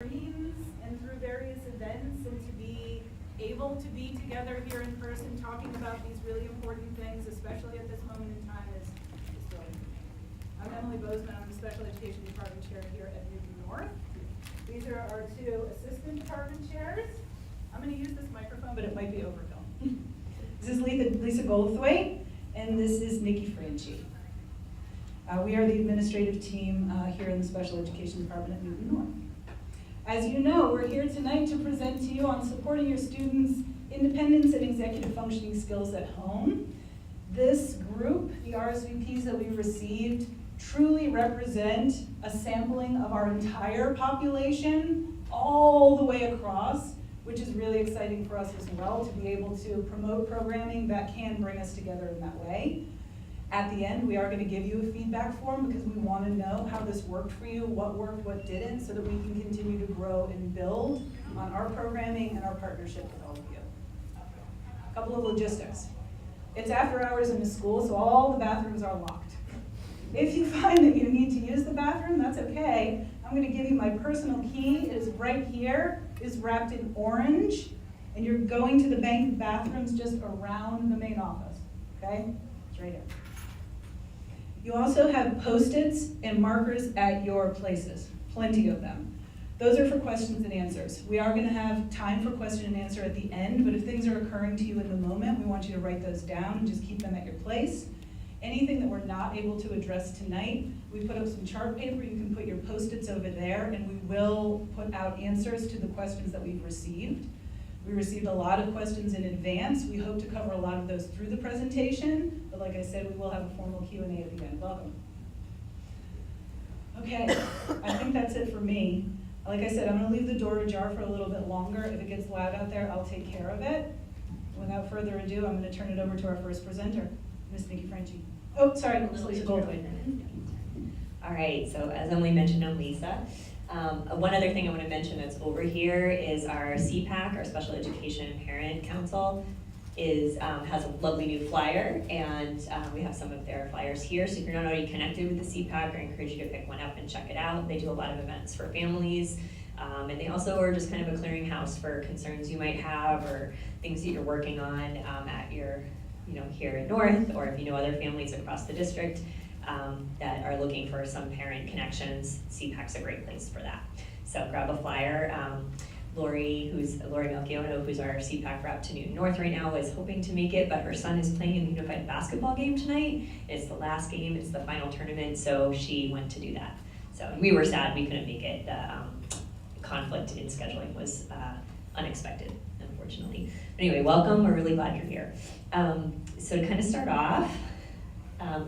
screens and through various events, and to be able to be together here in person talking about these really important things, especially at this moment in time, is thrilling for me. I'm Emily Bozeman. I'm the Special Education Department Chair here at Newton North. These are our two assistant department chairs. I'm going to use this microphone, but it might be overkill. This is Lisa Goldthwaite, and this is Nikki Franchi. We are the administrative team here in the Special Education Department at Newton North. As you know, we're here tonight to present to you on supporting your students' independence and executive functioning skills at home. This group, the RSVPs that we've received, truly represent a sampling of our entire population all the way across, which is really exciting for us as well to be able to promote programming that can bring us together in that way. At the end, we are going to give you a feedback form because we want to know how this worked for you, what worked, what didn't, so that we can continue to grow and build on our programming and our partnership with all of you. A couple of logistics. It's after hours in the school, so all the bathrooms are locked. If you find that you need to use the bathroom, that's okay. I'm going to give you my personal key. It is right here. It is wrapped in orange, and you're going to the bank of bathrooms just around the main office, okay? It's right here. You also have Post-its and markers at your places, plenty of them. Those are for questions and answers. We are going to have time for question and answer at the end, but if things are occurring to you in the moment, we want you to write those down and just keep them at your place. Anything that we're not able to address tonight, we put up some chart paper. You can put your Post-its over there, and we will put out answers to the questions that we've received. We received a lot of questions in advance. We hope to cover a lot of those through the presentation, but like I said, we will have a formal Q&A at the end. Welcome. Okay, I think that's it for me. Like I said, I'm gonna leave the door ajar for a little bit longer. If it gets loud out there, I'll take care of it. Without further ado, I'm gonna turn it over to our first presenter, Ms. Nikki Franchi. Oh, sorry, Ms. Lisa Goldthwaite. All right, so as Emily mentioned, I'm Lisa. One other thing I want to mention that's over here is our CPAC, our Special Education Parent Council, has a lovely new flyer, and we have some of their flyers here. So if you're not already connected with the CPAC, I encourage you to pick one up and check it out. They do a lot of events for families, and they also are just kind of a clearinghouse for concerns you might have or things that you're working on at your, here at North, or if you know other families across the district. That are looking for some parent connections. CPAC's a great place for that. So grab a flyer. Lori Melchiono, who's our CPAC rep to Newton North right now, is hoping to make it, but her son is playing in the unified basketball game tonight. It's the last game, it's the final tournament, so she went to do that. So we were sad we couldn't make it. The conflict in scheduling was unexpected, unfortunately. But anyway, welcome, we're really glad you're here. So to kind of start off,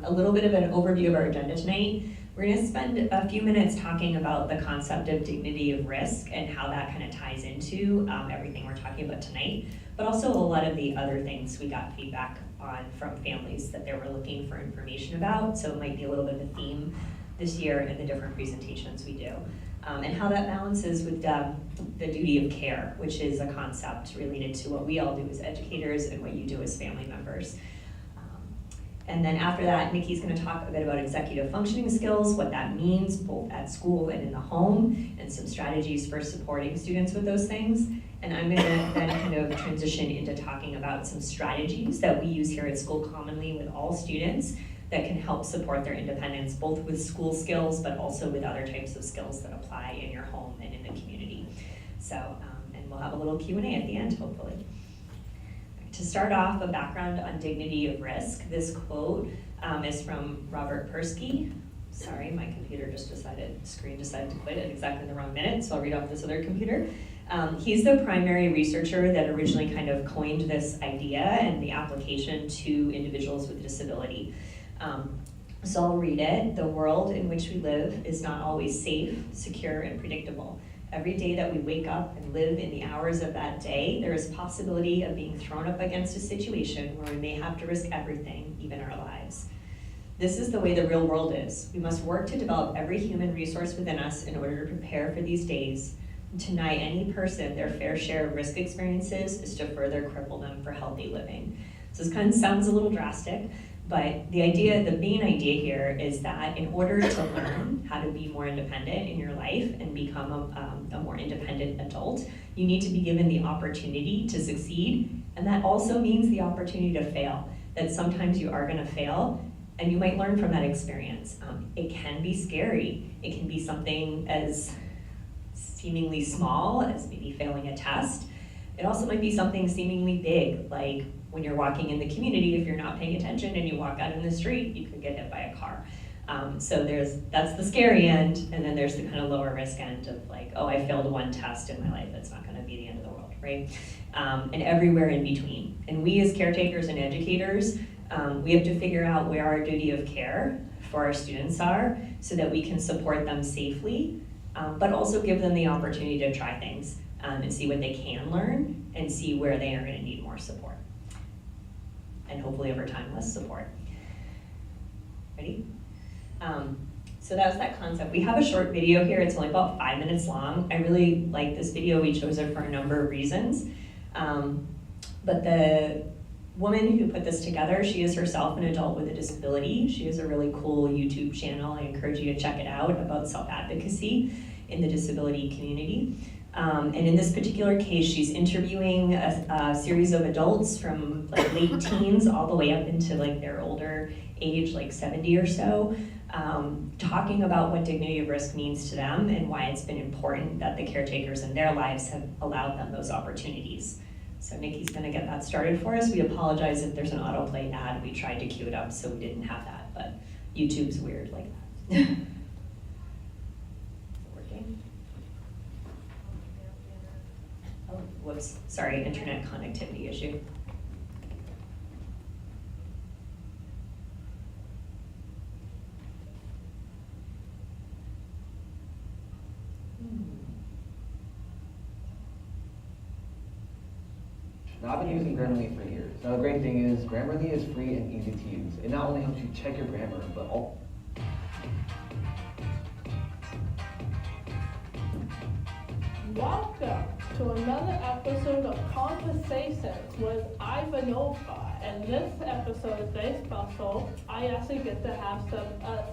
a little bit of an overview of our agenda tonight. We're going to spend a few minutes talking about the concept of dignity of risk and how that kind of ties into everything we're talking about tonight, but also a lot of the other things we got feedback on from families that they were looking for information about. So it might be a little bit of a theme this year in the different presentations we do. And how that balances with the duty of care, which is a concept related to what we all do as educators and what you do as family members. And then after that, Nikki's going to talk a bit about executive functioning skills, what that means both at school and in the home, and some strategies for supporting students with those things. And I'm going to then kind of transition into talking about some strategies that we use here at school commonly with all students that can help support their independence, both with school skills, but also with other types of skills that apply in your home and in the community. So, and we'll have a little Q&A at the end, hopefully. To start off, a background on dignity of risk. This quote is from Robert Persky. Sorry, my computer screen decided to quit at exactly the wrong minute, so I'll read off this other computer. He's the primary researcher that originally kind of coined this idea and the application to individuals with disability. So I'll read it. The world in which we live is not always safe, secure, and predictable. Every day that we wake up and live in the hours of that day, there is possibility of being thrown up against a situation where we may have to risk everything, even our lives. This is the way the real world is. We must work to develop every human resource within us in order to prepare for these days. To deny any person their fair share of risk experiences is to further cripple them for healthy living. So this kind of sounds a little drastic, But the main idea here is that in order to learn how to be more independent in your life and become a more independent adult, you need to be given the opportunity to succeed, and that also means the opportunity to fail. That sometimes you are gonna fail, and you might learn from that experience. It can be scary. It can be something as seemingly small as maybe failing a test. It also might be something seemingly big, like when you're walking in the community, if you're not paying attention and you walk out in the street, you could get hit by a car. So that's the scary end, and then there's the kind of lower risk end of like, oh, I failed one test in my life, that's not gonna be the end of the world, right? And everywhere in between. And we as caretakers and educators, we have to figure out where our duty of care for our students are so that we can support them safely, but also give them the opportunity to try things and see what they can learn and see where they are gonna need more support. And hopefully over time, less support. Ready? So that was that concept. We have a short video here. It's only about 5 minutes long. I really like this video. We chose it for a number of reasons. But the woman who put this together, she is herself an adult with a disability. She has a really cool YouTube channel. I encourage you to check it out about self-advocacy in the disability community. And in this particular case, she's interviewing a series of adults from like late teens all the way up into like their older age, like 70 or so, talking about what dignity of risk means to them and why it's been important that the caretakers in their lives have allowed them those opportunities. So Nikki's gonna get that started for us. We apologize if there's an autoplay ad. We tried to queue it up so we didn't have that, but YouTube's weird like that. Is it working? Oh, whoops, sorry, internet connectivity issue. Now, I've been using Grammarly for years. Now, the great thing is Grammarly is free and easy to use. It not only helps you check your grammar, but all. Welcome to another episode of Conversations with Ivanova. And this episode is very special. I actually get to have some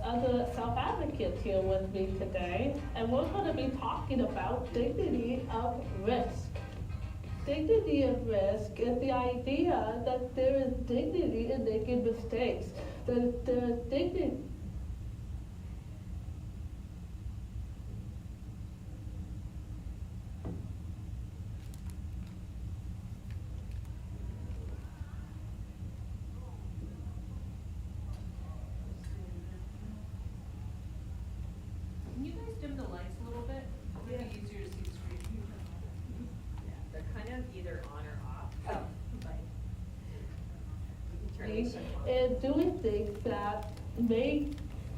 other self-advocates here with me today. And we're going to be talking about dignity of risk. Dignity of risk is the idea that there is dignity in making mistakes. That there is dignity. Can you guys dim the lights a little bit? It might be easier to see the screen. Yeah, they're kind of either on or off. Oh. But you can turn it on. And doing things that may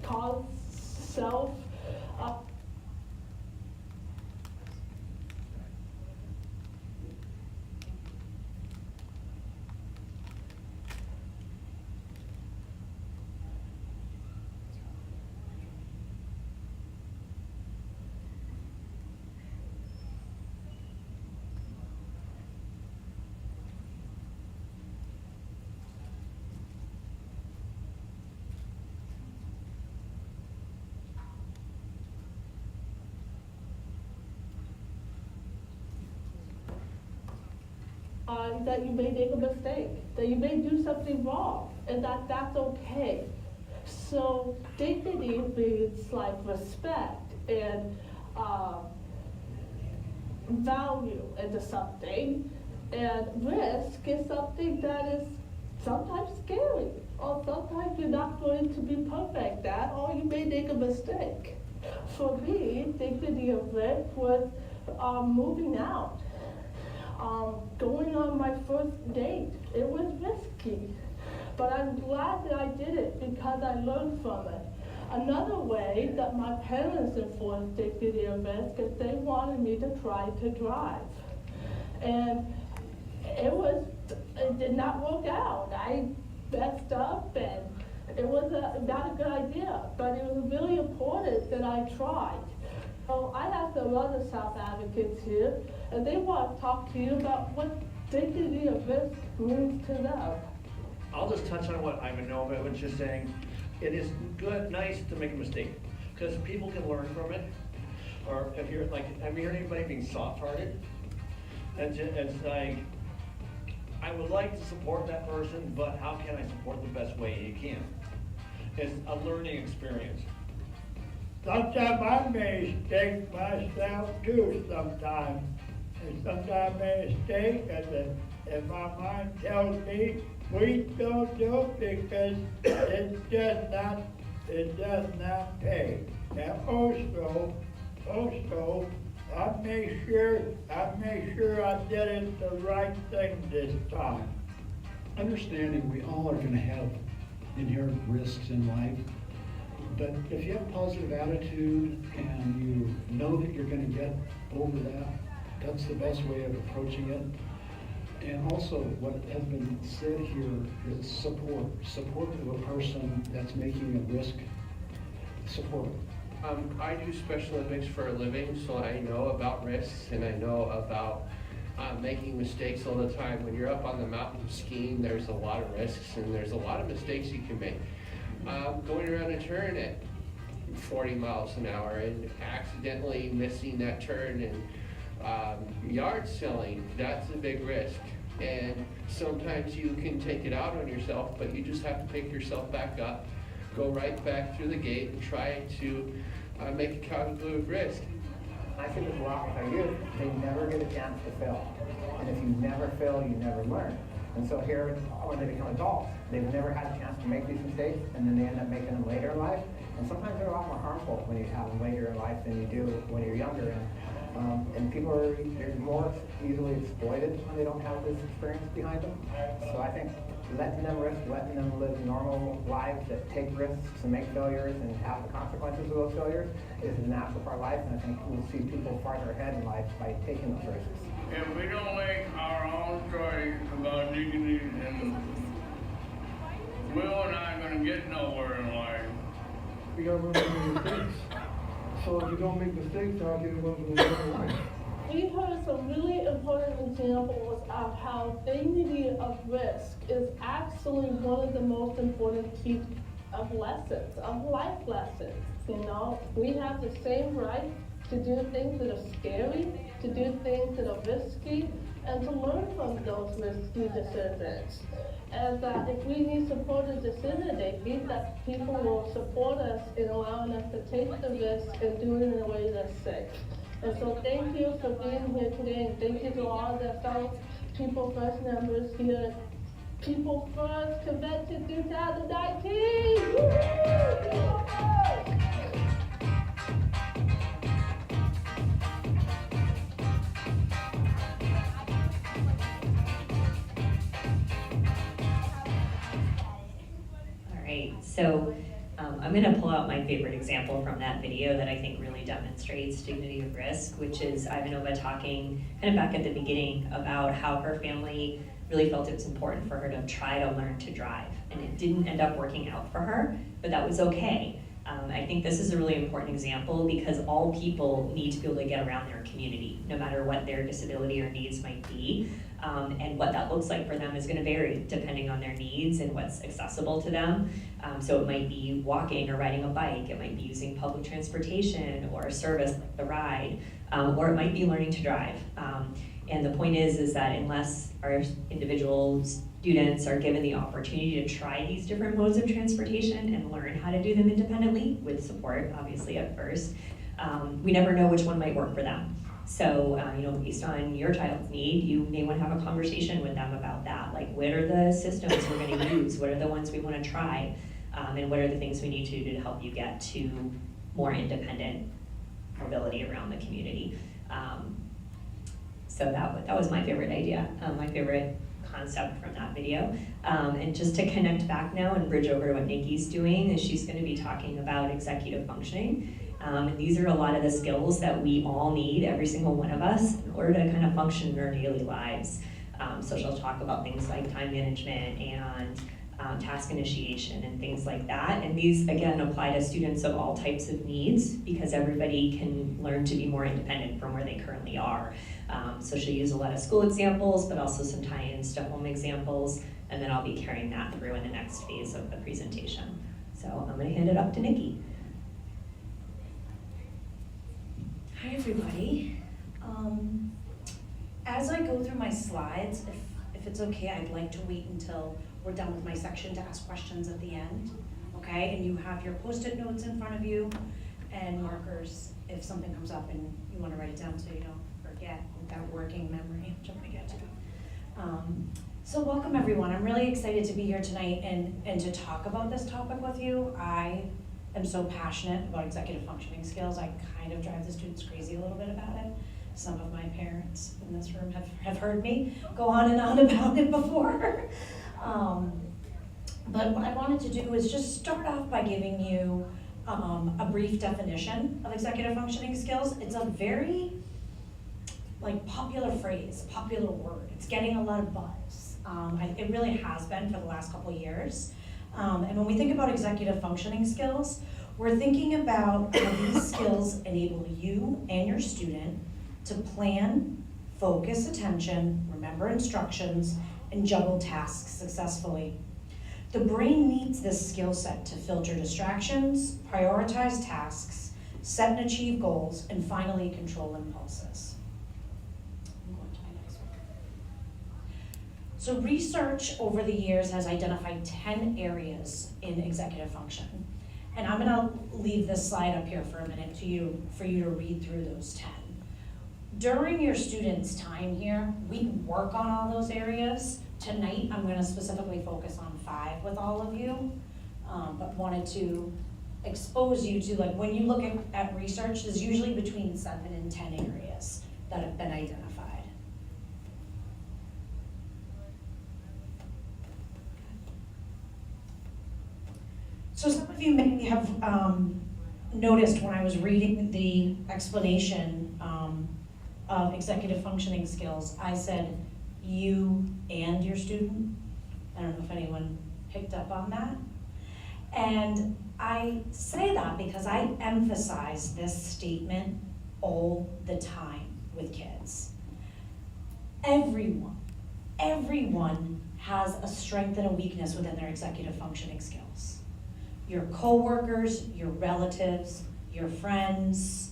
cause self that you may make a mistake, that you may do something wrong, and that's okay. So dignity means like respect and value into something, and risk is something that is sometimes scary, or sometimes you're not going to be perfect at, or you may make a mistake. For me, dignity of risk was moving out. Going on my first date, it was risky, but I'm glad that I did it because I learned from it. Another way that my parents enforced dignity of risk is they wanted me to try to drive. And it did not work out. I messed up and it was not a good idea, but it was really important that I tried. So I have some other self-advocates here, and they want to talk to you about what dignity of risk means to them. I'll just touch on what Ivanova was just saying. It is good, nice to make a mistake, because people can learn from it. or have you, like, have you heard anybody being soft-hearted? It's like, I would like to support that person, but how can I support the best way you can? It's a learning experience. Sometimes I mistake myself too sometimes. And sometimes I mistake and my mind tells me, please don't do it because it does not pay. And also, I make sure I did it the right thing this time. Understanding we all are going to have inherent risks in life, but if you have a positive attitude and you know that you're going to get over that, that's the best way of approaching it. And also, what has been said here is support of a person that's making a risk. Support. I do Special Olympics for a living, so I know about risks and I know about making mistakes all the time. When you're up on the mountain skiing, there's a lot of risks and there's a lot of mistakes you can make. Going around a turn at 40 miles an hour and accidentally missing that turn and yard selling, that's a big risk. And sometimes you can take it out on yourself, but you just have to pick yourself back up, go right back through the gate and try to make a calculated risk. I see this a lot with our youth. They never get a chance to fail. And if you never fail, you never learn. And so here, when they become adults, they've never had a chance to make these mistakes, and then they end up making them later in life. And sometimes they're a lot more harmful when you have them later in life than you do when you're younger. And people they're more easily exploited when they don't have this experience behind them. So I think letting them live normal lives that take risks and make failures and have the consequences of those failures is a natural part of life, and I think we'll see people farther ahead in life by taking those risks. If we don't make our own choice about dignity, then Will and I are gonna get nowhere in life. We got to learn to make mistakes. So if you don't make mistakes, how can you learn to live life? We heard some really important examples of how dignity of risk is actually one of the most important key of lessons, of life lessons. You know, we have the same right to do things that are scary, to do things that are risky, and to learn from those risky decisions. And if we need support in decision-making, that people will support us in allowing us to take the risk and do it in a way that's safe. And so thank you for being here today, and thank you to all the fellow People First members here at People First Convention 2019. Woo! So I'm going to pull out my favorite example from that video that I think really demonstrates dignity of risk, which is Ivanova talking kind of back at the beginning about how her family really felt it was important for her to try to learn to drive. And it didn't end up working out for her, but that was okay. I think this is a really important example because all people need to be able to get around their community, no matter what their disability or needs might be. And what that looks like for them is going to vary depending on their needs and what's accessible to them. So it might be walking or riding a bike, it might be using public transportation or a service like the ride, or it might be learning to drive. And the point is that unless our individual students are given the opportunity to try these different modes of transportation and learn how to do them independently, with support obviously at first, we never know which one might work for them. So, based on your child's need, you may want to have a conversation with them about that. Like, what are the systems we're going to use? What are the ones we want to try? And what are the things we need to do to help you get to more independent mobility around the community? So that was my favorite idea, my favorite concept from that video. And just to connect back now and bridge over to what Nikki's doing, is she's going to be talking about executive functioning. And these are a lot of the skills that we all need, every single one of us, in order to kind of function in our daily lives. So she'll talk about things like time management and task initiation and things like that. And these, again, apply to students of all types of needs because everybody can learn to be more independent from where they currently are. So she'll use a lot of school examples, but also some tie-ins to home examples, and then I'll be carrying that through in the next phase of the presentation. So I'm gonna hand it up to Nikki. Hi, everybody. As I go through my slides, if it's okay, I'd like to wait until we're done with my section to ask questions at the end, okay? And you have your Post-it notes in front of you and markers if something comes up and you want to write it down so you don't forget with that working memory, which I'm going to get to. So welcome, everyone. I'm really excited to be here tonight and to talk about this topic with you. I am so passionate about executive functioning skills. I kind of drive the students crazy a little bit about it. Some of my parents in this room have heard me go on and on about it before. But what I wanted to do is just start off by giving you a brief definition of executive functioning skills. It's a very popular phrase, popular word. It's getting a lot of buzz. It really has been for the last couple of years. And when we think about executive functioning skills, we're thinking about how these skills enable you and your student to plan, focus attention, remember instructions, and juggle tasks successfully. The brain needs this skill set to filter distractions, prioritize tasks, set and achieve goals, and finally control impulses. I'm going to my next one. So research over the years has identified 10 areas in executive function. And I'm gonna leave this slide up here for a minute for you to read through those 10. During your students' time here, we work on all those areas. Tonight, I'm gonna specifically focus on 5 with all of you, but wanted to expose you to, when you look at research, there's usually between 7 and 10 areas that have been identified. So some of you may have noticed when I was reading the explanation of executive functioning skills, I said you and your student. I don't know if anyone picked up on that. And I say that because I emphasize this statement all the time with kids. Everyone has a strength and a weakness within their executive functioning skills. Your coworkers, your relatives, your friends,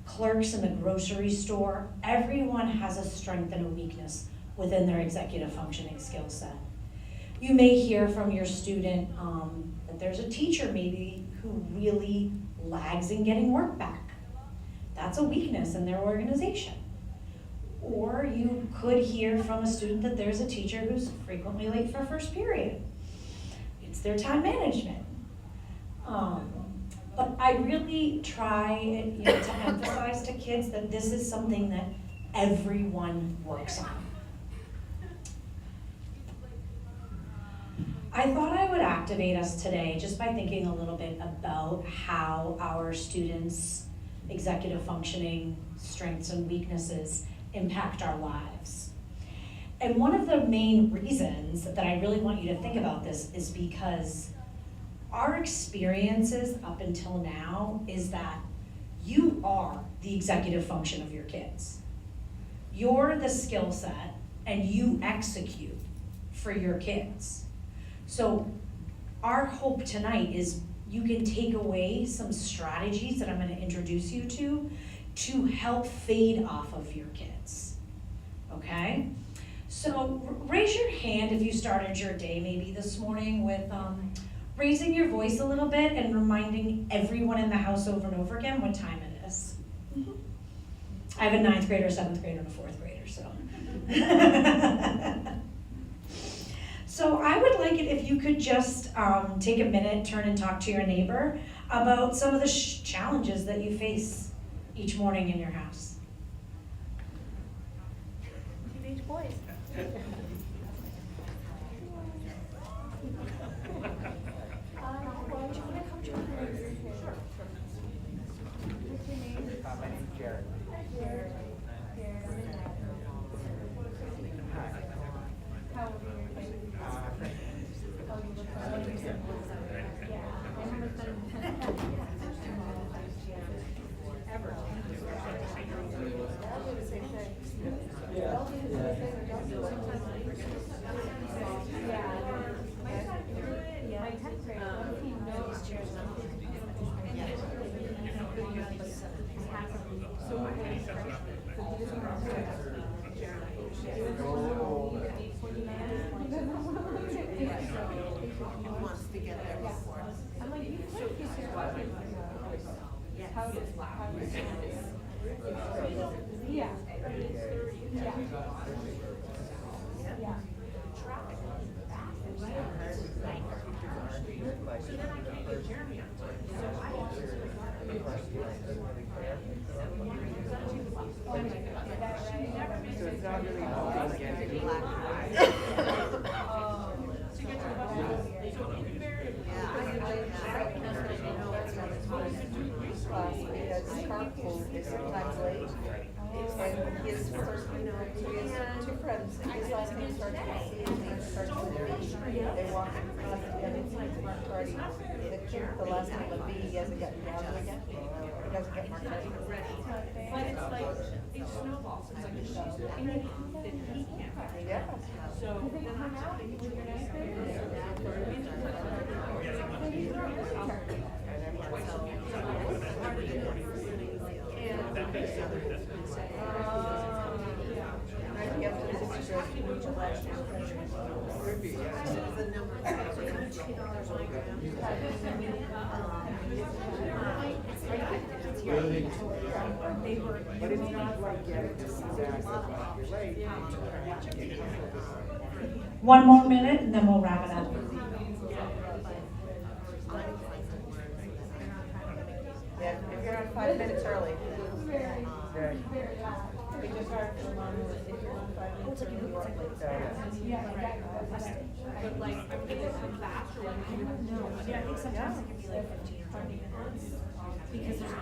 clerks in the grocery store, everyone has a strength and a weakness within their executive functioning skill set. You may hear from your student that there's a teacher maybe who really lags in getting work back. That's a weakness in their organization. Or you could hear from a student that there's a teacher who's frequently late for first period. It's their time management. But I really try to emphasize to kids that this is something that everyone works on. I thought I would activate us today just by thinking a little bit about how our students' executive functioning strengths and weaknesses impact our lives. And one of the main reasons that I really want you to think about this is because our experiences up until now is that you are the executive function of your kids. You're the skill set and you execute for your kids. So our hope tonight is you can take away some strategies that I'm going to introduce you to help fade off of your kids, okay? So raise your hand if you started your day maybe this morning with raising your voice a little bit and reminding everyone in the house over and over again what time it is. I have a 9th grader, 7th grader, and a 4th grader, so. So I would like it if you could just take a minute, turn and talk to your neighbor about some of the challenges that you face each morning in your house. Teenage boys. My name's Jared. Jared, I'm in that. How old are you? Oh, you look like yeah. My mom has been ever. I'll do the same thing. I'll do the same thing. I'll do sometimes. Yeah. My 10th grader, he knows chairs. Yeah. Yeah. Yeah. So then I can't get Jeremy on. So I have to. So it's not really all To get to the bus stop. So Class, because carpool is sometimes late. And his first, he has two friends, his last name starts with C and he starts with B. They walk across the end of the party. The last name of B, he hasn't gotten down yet. He doesn't get marked out. But it's like, it snowballs, it's like a show. And he can't. Yeah. So then I'm out and you're But it's not like getting to see that while you're late. One more minute and then we'll wrap it up. Yeah, if you're not 5 minutes early. Very, Very. very loud. We just heard from mom, if you're not 5 minutes early, you are late. Yeah, exactly. But like, I'm gonna come fast or like, No, yeah, I think sometimes it can be like 15 or 20 minutes, because there's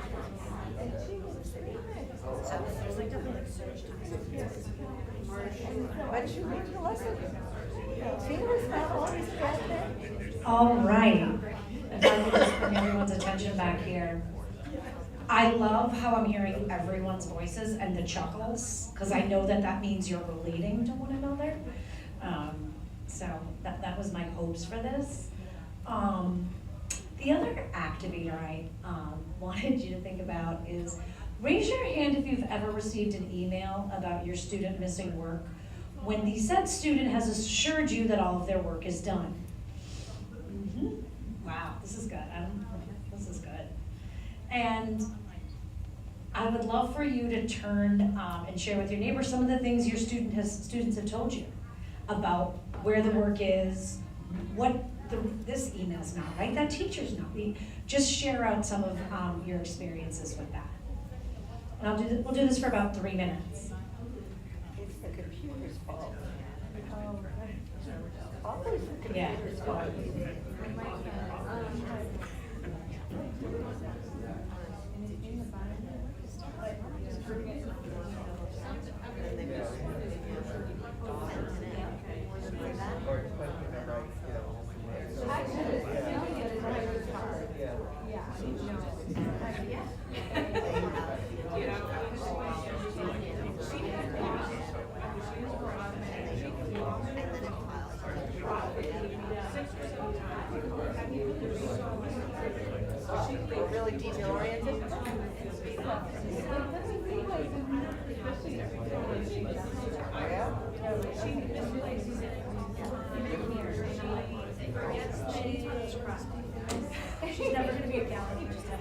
there's like definitely like surge times. But you learned your lesson. Tina was not always back there. All right, if I could just bring everyone's attention back here. I love how I'm hearing everyone's voices and the chuckles, because I know that that means you're relating to one another. So that was my hopes for this. The other activator I wanted you to think about is, raise your hand if you've ever received an email about your student missing work when the said student has assured you that all of their work is done. Wow, this is good. This is good. And I would love for you to turn and share with your neighbors some of the things your students have told you about where the work is, what this email's not, right? That teacher's not. Just share out some of your experiences with that. And we'll do this for about 3 minutes. It's the computer's fault. Always the Yeah. computer's fault. Really detail oriented. She's never gonna be a gallery, just have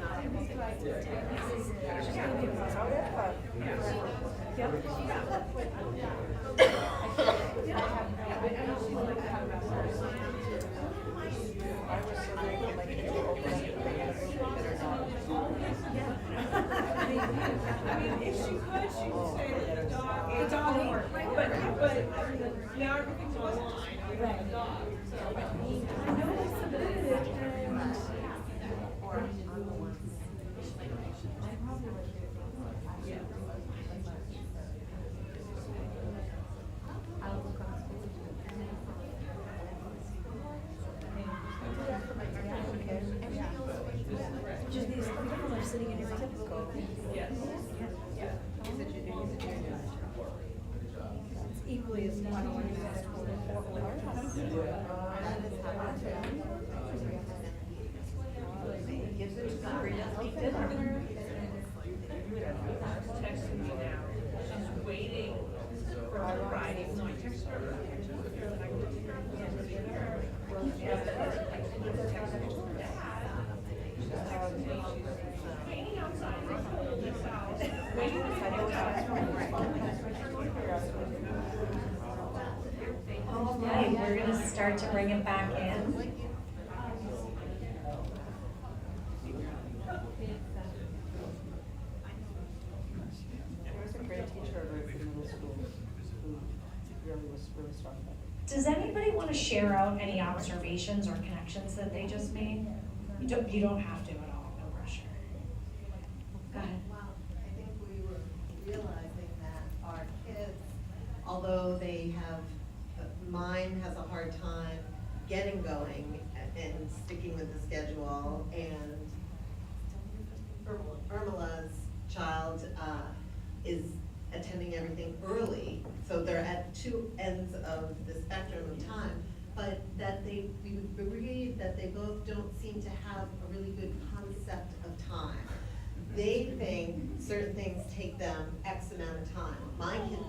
She's gonna be a I was so grateful my kids opened up I mean, if she could, she would say that the dog work, but now everything's online, we have a dog, so. I know they submitted it and. Just these people are sitting in your typical. Yes. Yeah. It's equally as fun. Texting me now, she's waiting for her ride, so I text her. Waiting outside, waiting outside. All right, we're gonna start to bring it back in. There was a great teacher over at the middle school who really strong about it. Does anybody want to share out any observations or connections that they just made? You don't have to at all, no pressure. Go ahead. Well, I think we were realizing that our kids, although they have, mine has a hard time getting going and sticking with the schedule, and Irmela's child is attending everything early, so they're at two ends of the spectrum of time, but that we would agree that they both don't seem to have a really good concept of time. They think certain things take them X amount of time. My kid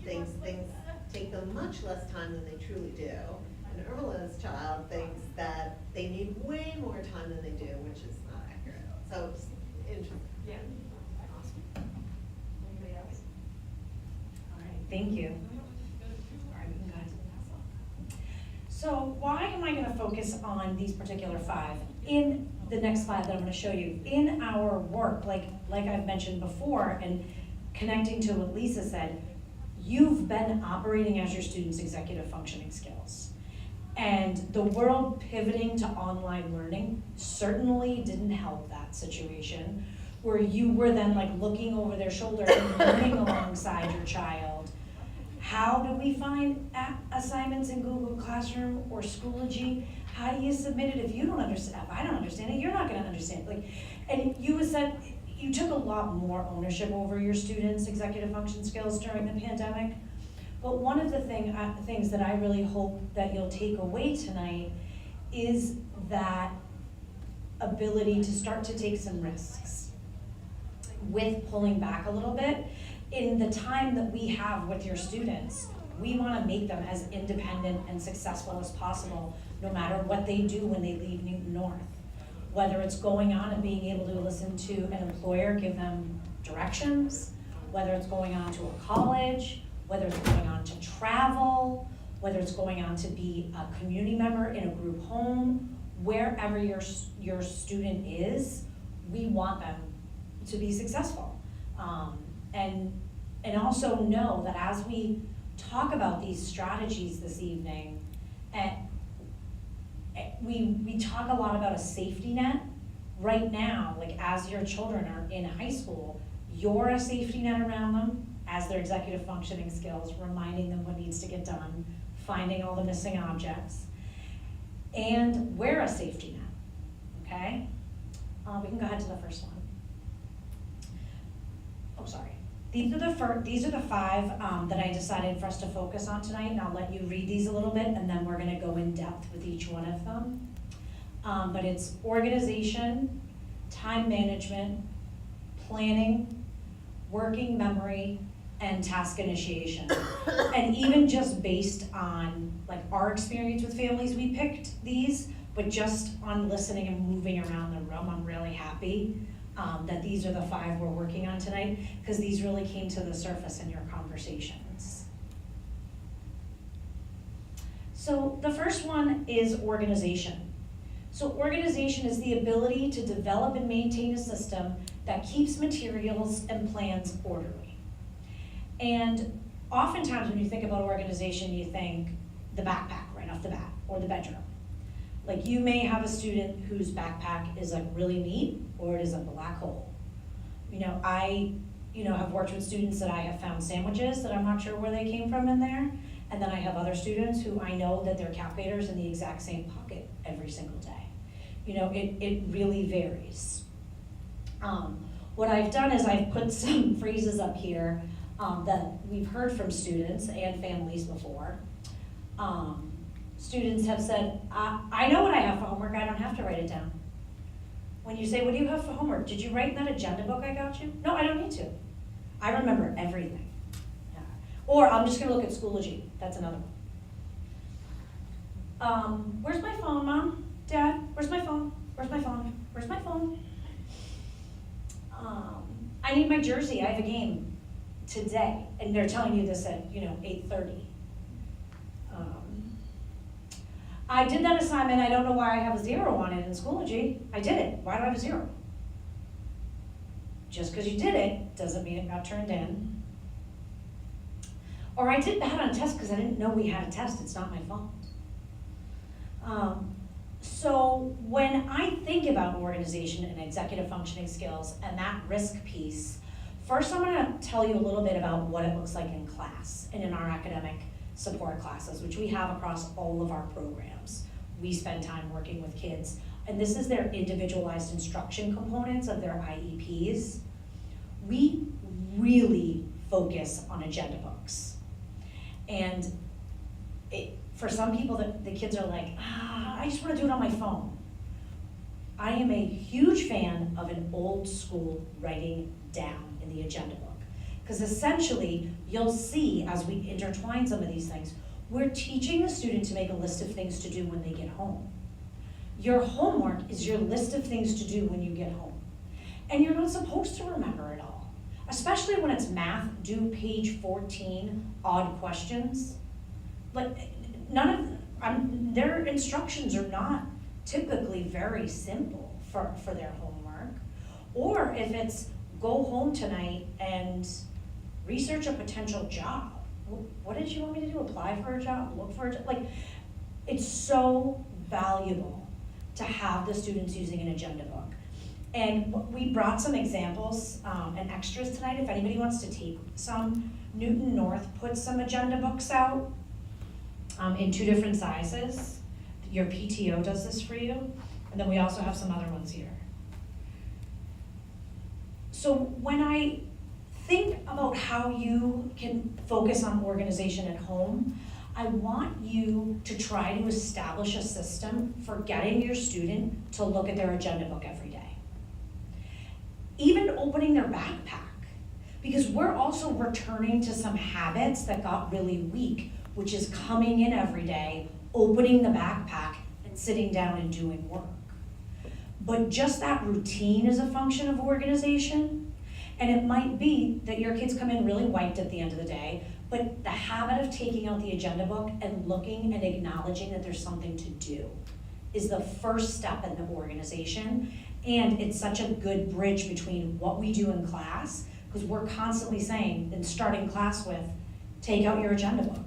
thinks things take them much less time than they truly do. And Irmela's child thinks that they need way more time than they do, which is not accurate. So it's interesting. Yeah. Awesome. Anybody else? All right, thank you. All right, we can go ahead to the next one. So why am I gonna focus on these particular 5? In the next 5 that I'm gonna show you, in our work, like I've mentioned before, and connecting to what Lisa said, you've been operating as your students' executive functioning skills. And the world pivoting to online learning certainly didn't help that situation, where you were then like looking over their shoulder and learning alongside your child. How do we find assignments in Google Classroom or Schoology? How do you submit it if you don't understand? If I don't understand it, you're not gonna understand. Like, and you said you took a lot more ownership over your students' executive function skills during the pandemic. But one of the things that I really hope that you'll take away tonight is that ability to start to take some risks with pulling back a little bit. In the time that we have with your students, we want to make them as independent and successful as possible, no matter what they do when they leave Newton North. Whether it's going on and being able to listen to an employer give them directions, whether it's going on to a college, whether it's going on to travel, whether it's going on to be a community member in a group home, wherever your student is, we want them to be successful. And also know that as we talk about these strategies this evening, we talk a lot about a safety net. Right now, like as your children are in high school, you're a safety net around them as their executive functioning skills, reminding them what needs to get done, finding all the missing objects, and we're a safety net, okay? We can go ahead to the first one. Oh, sorry. These are the 5 that I decided for us to focus on tonight, and I'll let you read these a little bit, and then we're gonna go in depth with each one of them. But it's organization, time management, planning, working memory, and task initiation. And even just based on like our experience with families, we picked these, but just on listening and moving around the room, I'm really happy that these are the 5 we're working on tonight, because these really came to the surface in your conversations. So the first one is organization. So organization is the ability to develop and maintain a system that keeps materials and plans orderly. And oftentimes when you think about organization, you think the backpack right off the bat, or the bedroom. Like you may have a student whose backpack is like really neat, or it is a black hole. I have worked with students that I have found sandwiches that I'm not sure where they came from in there. And then I have other students who I know that their calculator's in the exact same pocket every single day. It really varies. What I've done is I've put some phrases up here that we've heard from students and families before. Students have said, I know what I have for homework, I don't have to write it down. When you say, what do you have for homework? Did you write in that agenda book I got you? No, I don't need to. I remember everything. Yeah. Or I'm just gonna look at Schoology, that's another one. Where's my phone, Mom? Dad, where's my phone? Where's my phone? Where's my phone? I need my jersey, I have a game today, and they're telling you this at, 8:30. I did that assignment, I don't know why I have a 0 on it in Schoology. I did it, why do I have a 0? Just because you did it, doesn't mean it got turned in. Or I did bad on a test because I didn't know we had a test, it's not my fault. So when I think about organization and executive functioning skills and that risk piece, first I'm gonna tell you a little bit about what it looks like in class and in our academic support classes, which we have across all of our programs. We spend time working with kids, and this is their individualized instruction components of their IEPs. We really focus on agenda books. And for some people, the kids are like, I just want to do it on my phone. I am a huge fan of an old school writing down in the agenda book. Because essentially, you'll see as we intertwine some of these things, we're teaching the student to make a list of things to do when they get home. Your homework is your list of things to do when you get home. And you're not supposed to remember it all. Especially when it's math, do page 14, odd questions. Like, their instructions are not typically very simple for their homework. Or if it's go home tonight and research a potential job. What did you want me to do? Apply for a job? Look for a job? Like, it's so valuable to have the students using an agenda book. And we brought some examples and extras tonight. If anybody wants to take some, Newton North put some agenda books out in 2 different sizes. Your PTO does this for you. And then we also have some other ones here. So when I think about how you can focus on organization at home, I want you to try to establish a system for getting your student to look at their agenda book every day. Even opening their backpack, because we're also returning to some habits that got really weak, which is coming in every day, opening the backpack, and sitting down and doing work. But just that routine is a function of organization. And it might be that your kids come in really wiped at the end of the day, but the habit of taking out the agenda book and looking and acknowledging that there's something to do is the first step in the organization. And it's such a good bridge between what we do in class, because we're constantly saying, and starting class with, take out your agenda book.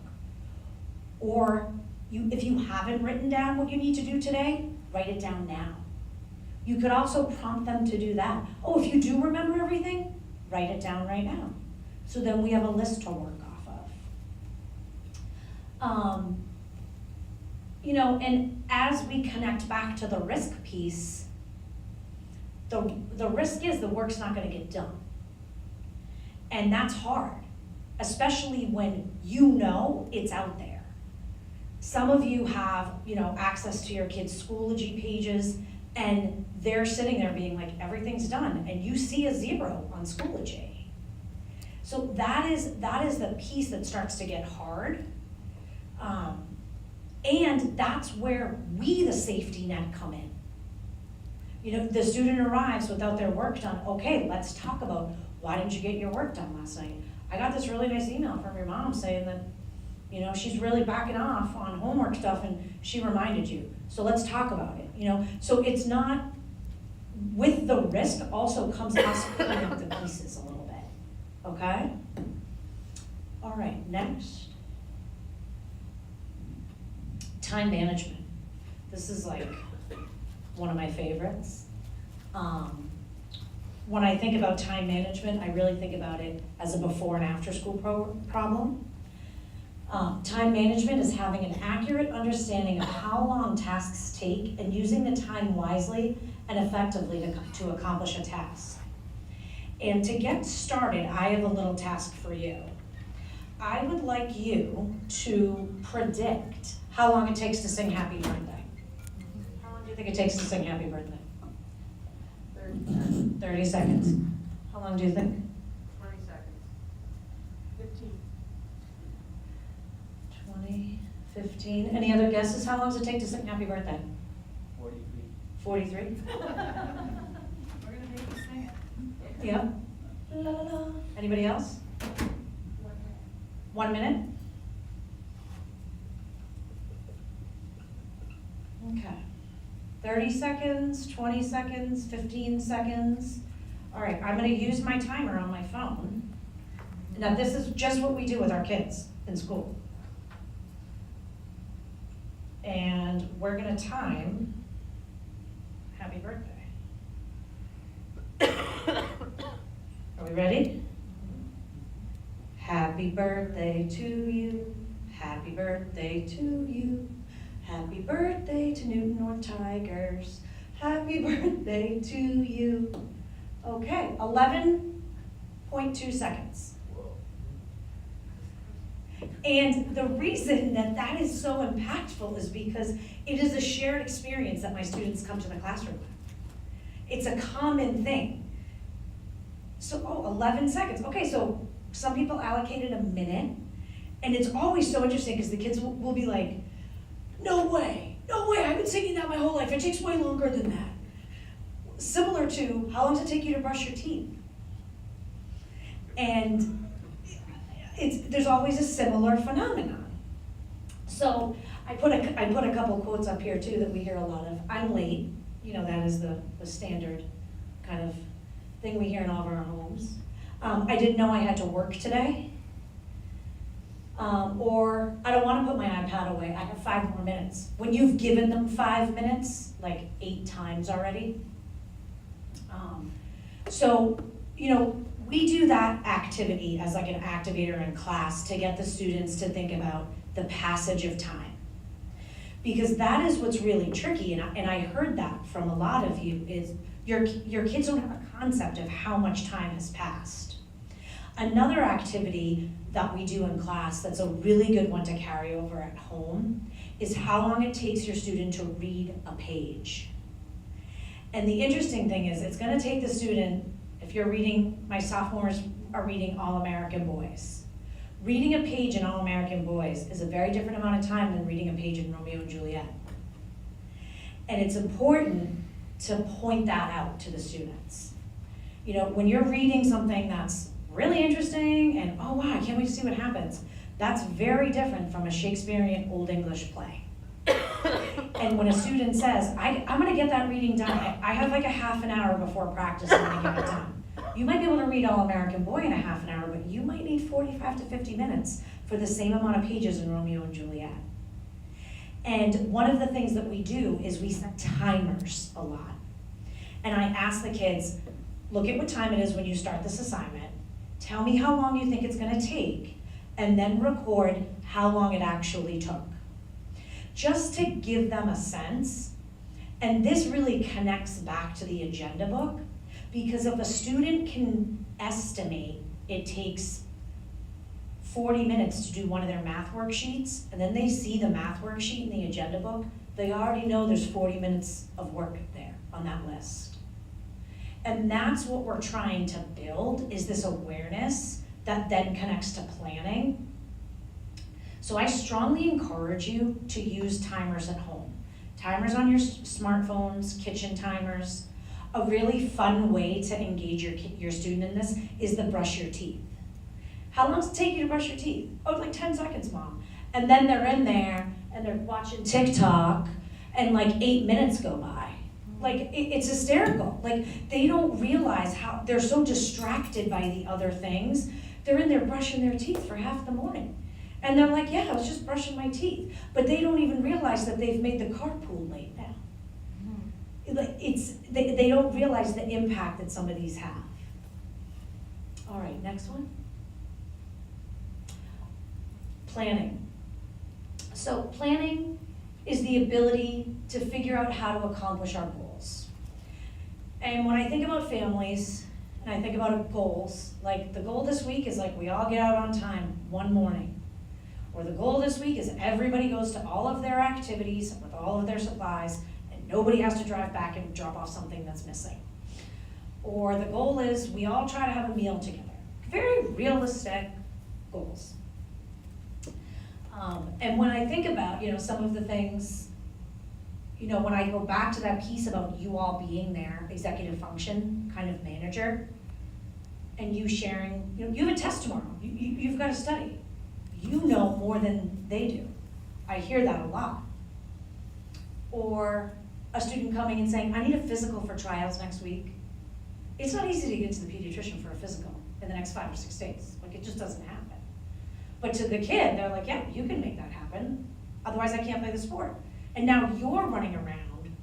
Or if you haven't written down what you need to do today, write it down now. You could also prompt them to do that. Oh, if you do remember everything, write it down right now. So then we have a list to work off of. And as we connect back to the risk piece, the risk is the work's not gonna get done. And that's hard, especially when you know it's out there. Some of you have, access to your kids' Schoology pages, and they're sitting there being like, everything's done, and you see a 0 on Schoology. So that is the piece that starts to get hard. And that's where we, the safety net, come in. The student arrives without their work done. Okay, let's talk about, why didn't you get your work done last night? I got this really nice email from your mom saying that, she's really backing off on homework stuff and she reminded you. So let's talk about it, So it's not, with the risk also comes us picking up the pieces a little bit, okay? All right, next. Time management. This is like one of my favorites. When I think about time management, I really think about it as a before and after school problem. Time management is having an accurate understanding of how long tasks take and using the time wisely and effectively to accomplish a task. And to get started, I have a little task for you. I would like you to predict how long it takes to sing Happy Birthday. How long do you think it takes to sing Happy Birthday? 30 seconds. How long do you think? 20 seconds. 15. 20, 15. Any other guesses? How long does it take to sing Happy Birthday? 43. 43? We're gonna make you sing it. Yep. La la la. Anybody else? 1 minute? Okay. 30 seconds, 20 seconds, 15 seconds. All right, I'm gonna use my timer on my phone. Now, this is just what we do with our kids in school. And we're gonna time, happy birthday. Are we ready? Happy birthday to you, happy birthday to you, happy birthday to Newton North Tigers, happy birthday to you. Okay, 11.2 seconds. And the reason that that is so impactful is because it is a shared experience that my students come to the classroom with. It's a common thing. So, 11 seconds. Okay, so some people allocated a minute, and it's always so interesting because the kids will be like, no way, I've been singing that my whole life. It takes way longer than that. Similar to, how long does it take you to brush your teeth? And there's always a similar phenomenon. So I put a couple quotes up here too that we hear a lot of. I'm late, that is the standard kind of thing we hear in all of our homes. I didn't know I had to work today. Or I don't want to put my iPad away, I have 5 more minutes. When you've given them 5 minutes, like 8 times already. So, we do that activity as like an activator in class to get the students to think about the passage of time. Because that is what's really tricky, and I heard that from a lot of you, is your kids don't have a concept of how much time has passed. Another activity that we do in class that's a really good one to carry over at home is how long it takes your student to read a page. And the interesting thing is it's gonna take the student, if you're reading, my sophomores are reading All American Boys. Reading a page in All American Boys is a very different amount of time than reading a page in Romeo and Juliet. And it's important to point that out to the students. When you're reading something that's really interesting and, oh wow, I can't wait to see what happens, that's very different from a Shakespearean Old English play. And when a student says, I'm gonna get that reading done, I have like a half an hour before practice, I'm gonna get it done. You might be able to read All American Boy in a half an hour, but you might need 45 to 50 minutes for the same amount of pages in Romeo and Juliet. And one of the things that we do is we set timers a lot. And I ask the kids, look at what time it is when you start this assignment, tell me how long you think it's gonna take, and then record how long it actually took. Just to give them a sense, and this really connects back to the agenda book, because if a student can estimate it takes 40 minutes to do one of their math worksheets, and then they see the math worksheet in the agenda book, they already know there's 40 minutes of work there on that list. And that's what we're trying to build, is this awareness that then connects to planning. So I strongly encourage you to use timers at home. Timers on your smartphones, kitchen timers. A really fun way to engage your student in this is the brush your teeth. How long does it take you to brush your teeth? Oh, like 10 seconds, Mom. And then they're in there and they're watching TikTok and like 8 minutes go by. Like, it's hysterical. Like, they don't realize how, they're so distracted by the other things. They're in there brushing their teeth for half the morning. And they're like, yeah, I was just brushing my teeth. But they don't even realize that they've made the carpool late now. Like, they don't realize the impact that some of these have. All right, next one. Planning. So planning is the ability to figure out how to accomplish our goals. And when I think about families, and I think about goals, like the goal this week is like we all get out on time one morning. Or the goal this week is everybody goes to all of their activities with all of their supplies, and nobody has to drive back and drop off something that's missing. Or the goal is we all try to have a meal together. Very realistic goals. And when I think about, some of the things, when I go back to that piece about you all being there, executive function kind of manager, and you sharing, you have a test tomorrow, you've got to study. you know more than they do. I hear that a lot. Or a student coming and saying, I need a physical for tryouts next week. It's not easy to get to the pediatrician for a physical in the next 5 or 6 days. Like, it just doesn't happen. But to the kid, they're like, yeah, you can make that happen. Otherwise, I can't play the sport. And now you're running around,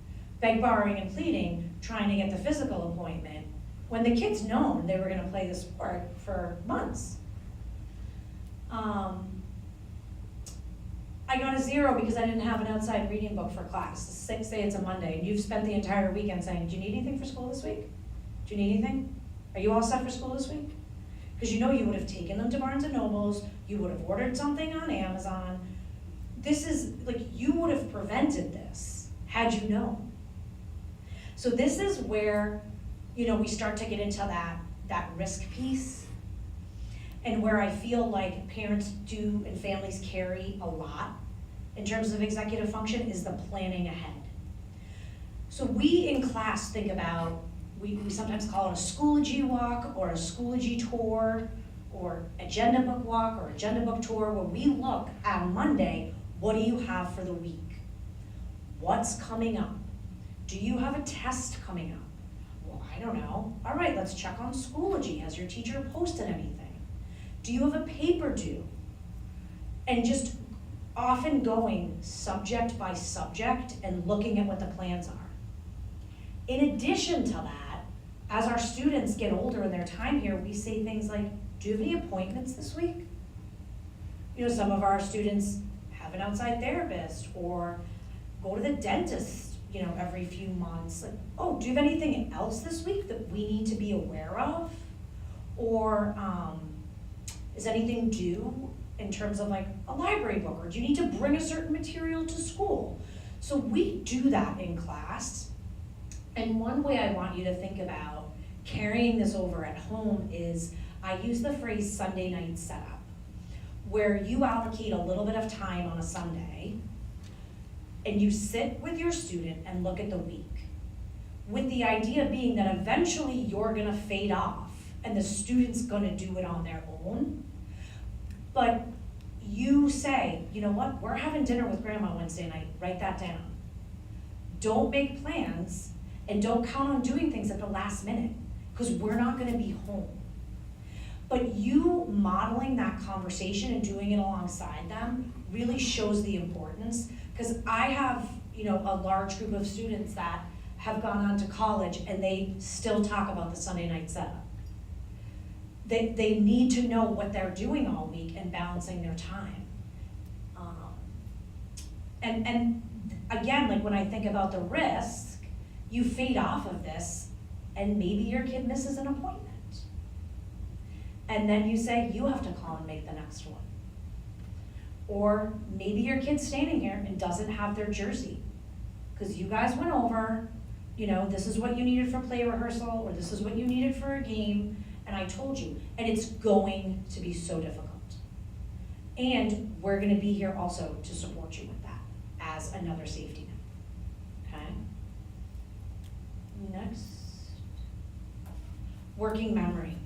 borrowing, and pleading, trying to get the physical appointment, when the kid's known they were gonna play the sport for months. I got a 0 because I didn't have an outside reading book for class. Say it's a Monday, and you've spent the entire weekend saying, do you need anything for school this week? Do you need anything? Are you all set for school this week? Because you know you would have taken them to Barnes and Nobles, you would have ordered something on Amazon. This is, like, you would have prevented this had you known. So this is where, you know, we start to get into that risk piece, and where I feel like parents do and families carry a lot in terms of executive function is the planning ahead. So we in class think about, we sometimes call it a Schoology walk or a Schoology tour or agenda book walk or agenda book tour, where we look at Monday, what do you have for the week? What's coming up? Do you have a test coming up? Well, I don't know. All right, let's check on Schoology. Has your teacher posted anything? Do you have a paper due? And just often going subject by subject and looking at what the plans are. In addition to that, as our students get older in their time here, we say things like, do you have any appointments this week? You know, some of our students have an outside therapist or go to the dentist, you know, every few months. Like, oh, do you have anything else this week that we need to be aware of? Or is anything due in terms of like a library book, or do you need to bring a certain material to school? So we do that in class. And one way I want you to think about carrying this over at home is, I use the phrase Sunday night setup, where you allocate a little bit of time on a Sunday and you sit with your student and look at the week, with the idea being that eventually you're gonna fade off and the student's gonna do it on their own. But you say, you know what, we're having dinner with grandma Wednesday night, write that down. Don't make plans and don't count on doing things at the last minute, because we're not gonna be home. But you modeling that conversation and doing it alongside them really shows the importance, because I have, you know, a large group of students that have gone on to college and they still talk about the Sunday night setup. They need to know what they're doing all week and balancing their time. And again, like when I think about the risk, you fade off of this and maybe your kid misses an appointment. And then you say, you have to call and make the next one. Or maybe your kid's standing here and doesn't have their jersey, because you guys went over, you know, this is what you needed for play rehearsal, or this is what you needed for a game, and I told you, and it's going to be so difficult. And we're gonna be here also to support you with that as another safety net, okay? Next, working memory.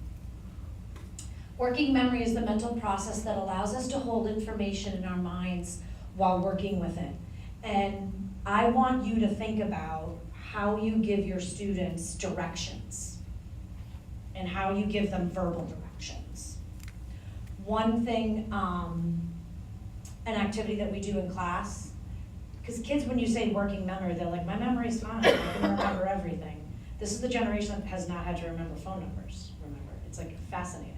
Working memory is the mental process that allows us to hold information in our minds while working with it. And I want you to think about how you give your students directions and how you give them verbal directions. One thing, an activity that we do in class, because kids, when you say working memory, they're like, my memory's fine, I can remember everything. This is the generation that has not had to remember phone numbers, remember. It's like fascinating.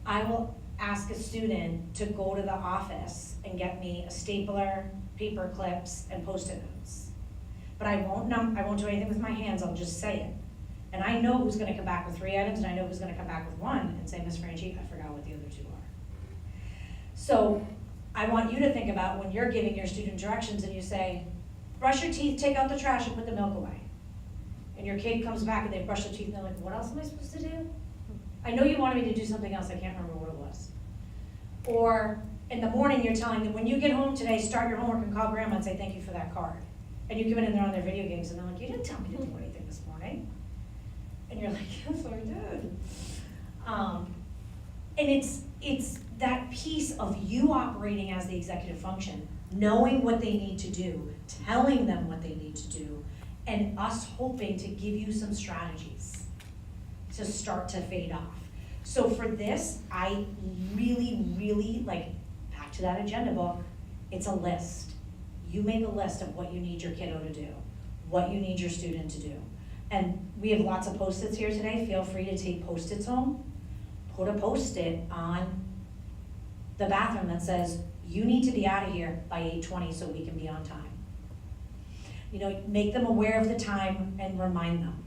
I will ask a student to go to the office and get me a stapler, paper clips, and Post-it notes. But I won't do anything with my hands, I'll just say it. And I know who's gonna come back with 3 items, and I know who's gonna come back with 1 and say, Miss Franchi, I forgot what the other 2 are. So I want you to think about when you're giving your student directions and you say, brush your teeth, take out the trash, and put the milk away. And your kid comes back and they brush their teeth and they're like, what else am I supposed to do? I know you wanted me to do something else, I can't remember what it was. Or in the morning, you're telling them, when you get home today, start your homework and call grandma and say thank you for that card. And you come in and they're on their video games and they're like, you didn't tell me to do anything this morning. And you're like, yes, I did. And it's that piece of you operating as the executive function, knowing what they need to do, telling them what they need to do, and us hoping to give you some strategies to start to fade off. So for this, I really, like, back to that agenda book, it's a list. You make a list of what you need your kiddo to do, what you need your student to do. And we have lots of Post-its here today. Feel free to take Post-its home. Put a Post-it on the bathroom that says, you need to be out of here by 8:20 so we can be on time. You know, make them aware of the time and remind them.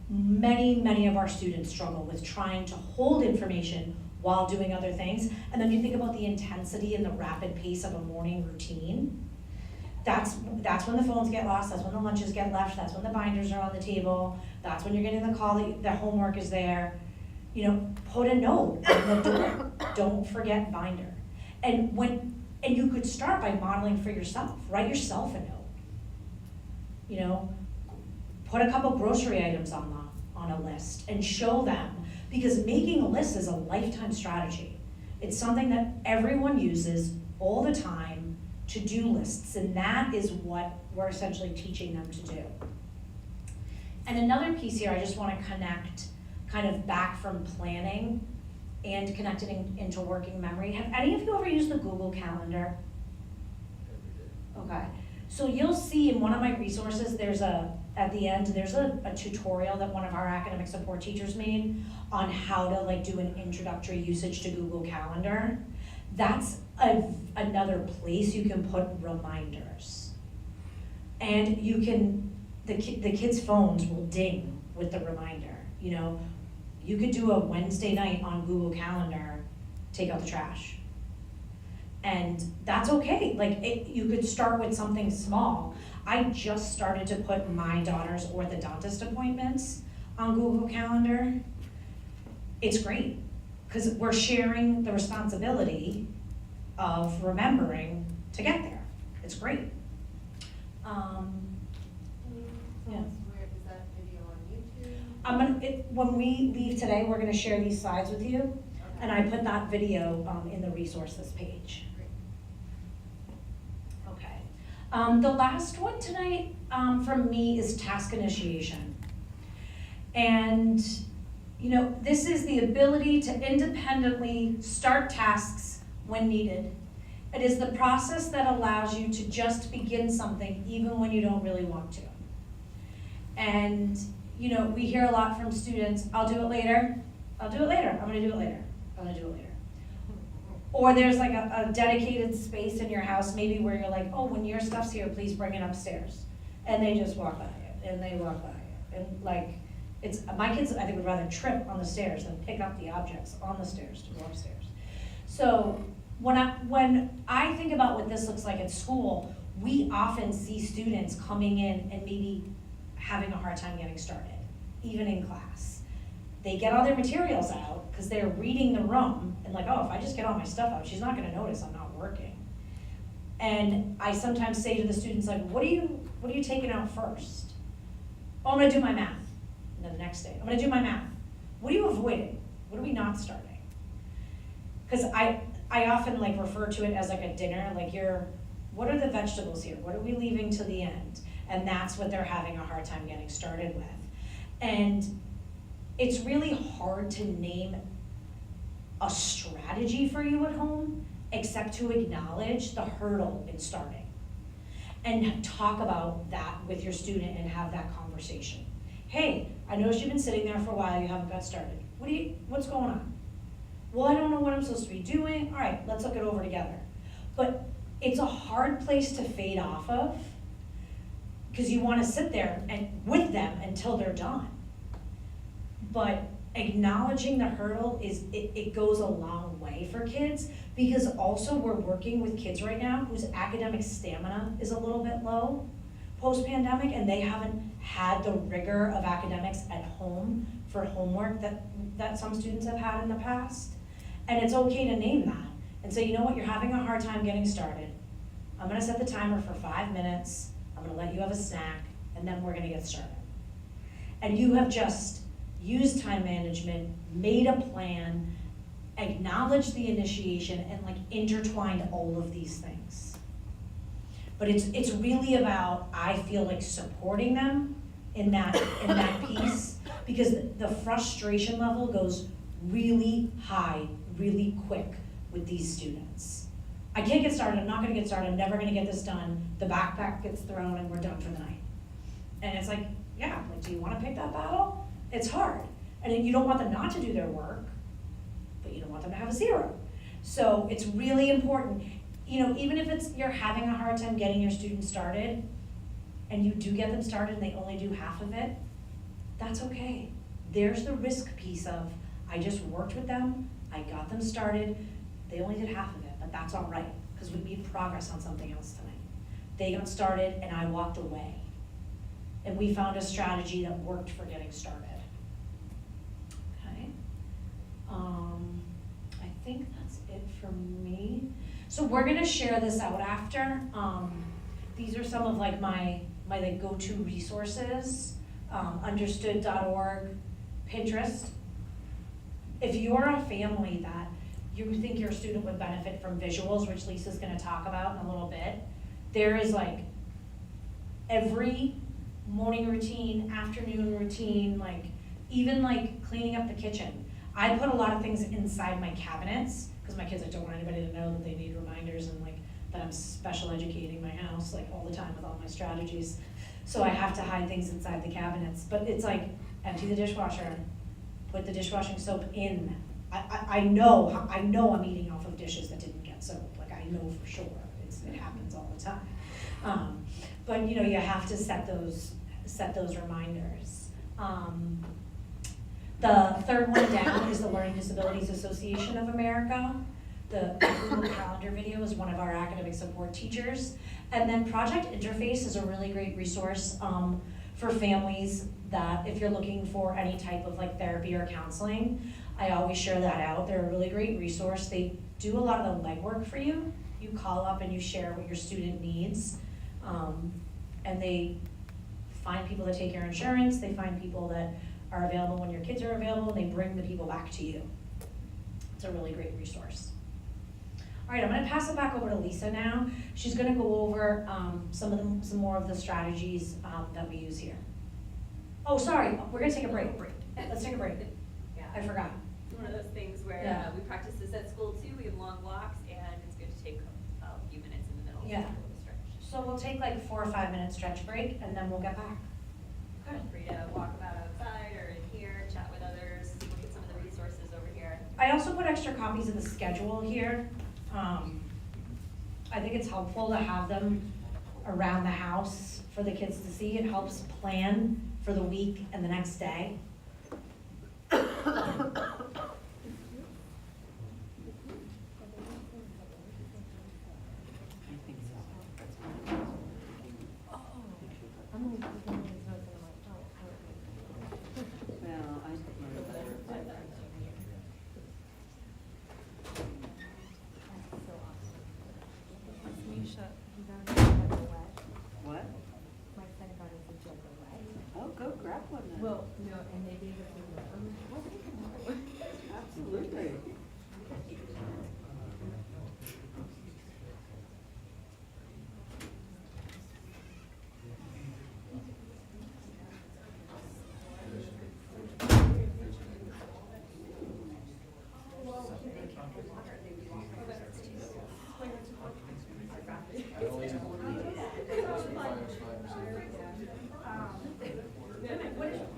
Many of our students struggle with trying to hold information while doing other things. And then you think about the intensity and the rapid pace of a morning routine. That's when the phones get lost, that's when the lunches get left, that's when the binders are on the table, that's when you're getting the call that the homework is there. You know, put a note on the door, don't forget binder. And you could start by modeling for yourself, write yourself a note. You know, put a couple grocery items on a list and show them, because making a list is a lifetime strategy. It's something that everyone uses all the time, to-do lists, and that is what we're essentially teaching them to do. And another piece here, I just want to connect kind of back from planning and connecting into working memory. Have any of you ever used the Google Calendar? Okay, so you'll see in one of my resources, at the end, there's a tutorial that one of our academic support teachers made on how to like do an introductory usage to Google Calendar. That's another place you can put reminders. And you can, the kids' phones will ding with the reminder. You know, you could do a Wednesday night on Google Calendar, take out the trash. And that's okay, like you could start with something small. I just started to put my daughter's orthodontist appointments on Google Calendar. It's great, because we're sharing the responsibility of remembering to get there. It's great. Yeah. Where is that video on YouTube? When we leave today, we're gonna share these slides with you, and I put that video in the resources page. Okay. The last one tonight from me is task initiation. And you know, this is the ability to independently start tasks when needed. It is the process that allows you to just begin something even when you don't really want to. And you know, we hear a lot from students, I'll do it later, I'm gonna do it later, I'm gonna do it later. Or there's like a dedicated space in your house maybe where you're like, oh, when your stuff's here, please bring it upstairs. And they just walk by it, and they walk by it. And like, my kids, I think, would rather trip on the stairs than pick up the objects on the stairs to go upstairs. So when I think about what this looks like at school, we often see students coming in and maybe having a hard time getting started, even in class. They get all their materials out because they're reading the room and like, oh, if I just get all my stuff out, she's not gonna notice I'm not working. And I sometimes say to the students, like, what are you taking out first? Oh, I'm gonna do my math. And then the next day, I'm gonna do my math. What are you avoiding? What are we not starting? Because I often like refer to it as like a dinner, like what are the vegetables here? What are we leaving to the end? And that's what they're having a hard time getting started with. And it's really hard to name a strategy for you at home, except to acknowledge the hurdle in starting. And talk about that with your student and have that conversation. Hey, I noticed you've been sitting there for a while, you haven't got started. What's going on? Well, I don't know what I'm supposed to be doing. All right, let's look it over together. But it's a hard place to fade off of, because you want to sit there and with them until they're done. But acknowledging the hurdle it goes a long way for kids, because also we're working with kids right now whose academic stamina is a little bit low post-pandemic, and they haven't had the rigor of academics at home for homework that some students have had in the past. And it's okay to name that and say, you know what, you're having a hard time getting started. I'm gonna set the timer for 5 minutes, I'm gonna let you have a snack, and then we're gonna get started. And you have just used time management, made a plan, acknowledged the initiation and like intertwined all of these things. But it's really about, I feel like, supporting them in that piece, because the frustration level goes really high, really quick with these students. I can't get started, I'm not gonna get started, I'm never gonna get this done, the backpack gets thrown and we're done for the night. And it's like, yeah, like, do you wanna pick that battle? It's hard. And then you don't want them not to do their work, but you don't want them to have a 0. So it's really important, you know, even if you're having a hard time getting your students started, and you do get them started and they only do half of it, that's okay. There's the risk piece of, I just worked with them, I got them started, they only did half of it, but that's all right, because we made progress on something else tonight. They got started and I walked away. And we found a strategy that worked for getting started. Okay. I think that's it for me. So we're gonna share this out after. These are some of like my like go-to resources, understood.org, Pinterest. If you're a family that you think your student would benefit from visuals, which Lisa's gonna talk about in a little bit, there is like every morning routine, afternoon routine, like even like cleaning up the kitchen. I put a lot of things inside my cabinets, because my kids, I don't want anybody to know that they need reminders and like that I'm special educating my house like all the time with all my strategies. So I have to hide things inside the cabinets, but it's like empty the dishwasher, put the dishwashing soap in. I know I'm eating off of dishes that didn't get soap, like I know for sure, it happens all the time. But you know, you have to set those reminders. The third one down is the Learning Disabilities Association of America. The Google Calendar video is one of our academic support teachers. And then Project Interface is a really great resource for families that if you're looking for any type of like therapy or counseling, I always share that out. They're a really great resource. They do a lot of the legwork for you. You call up and you share what your student needs. And they find people that take your insurance, they find people that are available when your kids are available, and they bring the people back to you. It's a really great resource. All right, I'm gonna pass it back over to Lisa now. She's gonna go over some more of the strategies that we use here. Oh, sorry, we're gonna take a break. Let's take a break. Yeah. I forgot. It's one of those things where Yeah. we practice this at school too. We have long walks, and it's good to take a few minutes in the middle. Yeah. To stretch. So we'll take like 4 or 5 minute stretch break, and then we'll get back. Feel free to walk about outside or in here, chat with others, look at some of the resources over here. I also put extra copies of the schedule here. I think it's helpful to have them around the house for the kids to see. It helps plan for the week and the next day. What? My son got us a jug of wet. Oh, go grab one then. Well, no, and they gave us a Absolutely.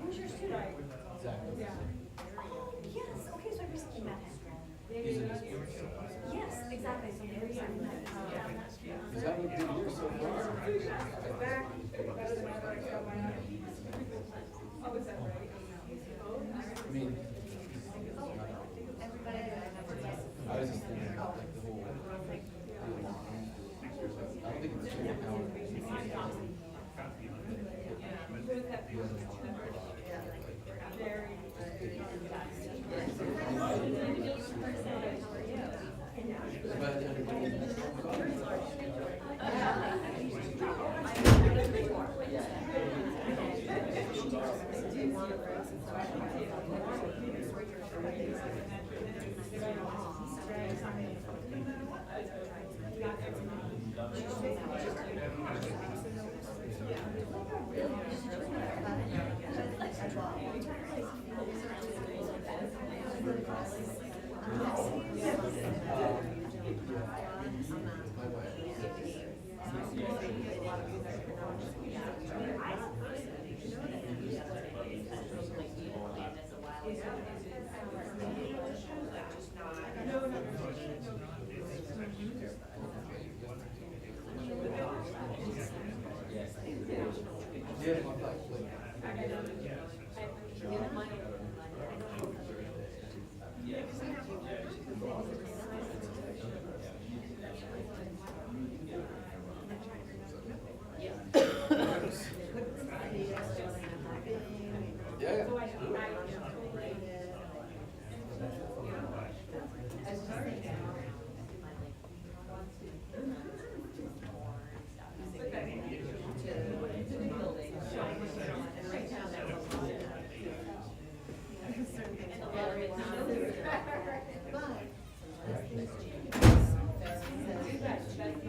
Who's your student? Yes, okay, so I recently met him. Yes, exactly, so I recently met him. Is that what you did here so far? I mean, I was just thinking about like the whole. I don't think it's true how.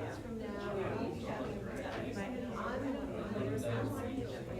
years from now, I'm the responsibility for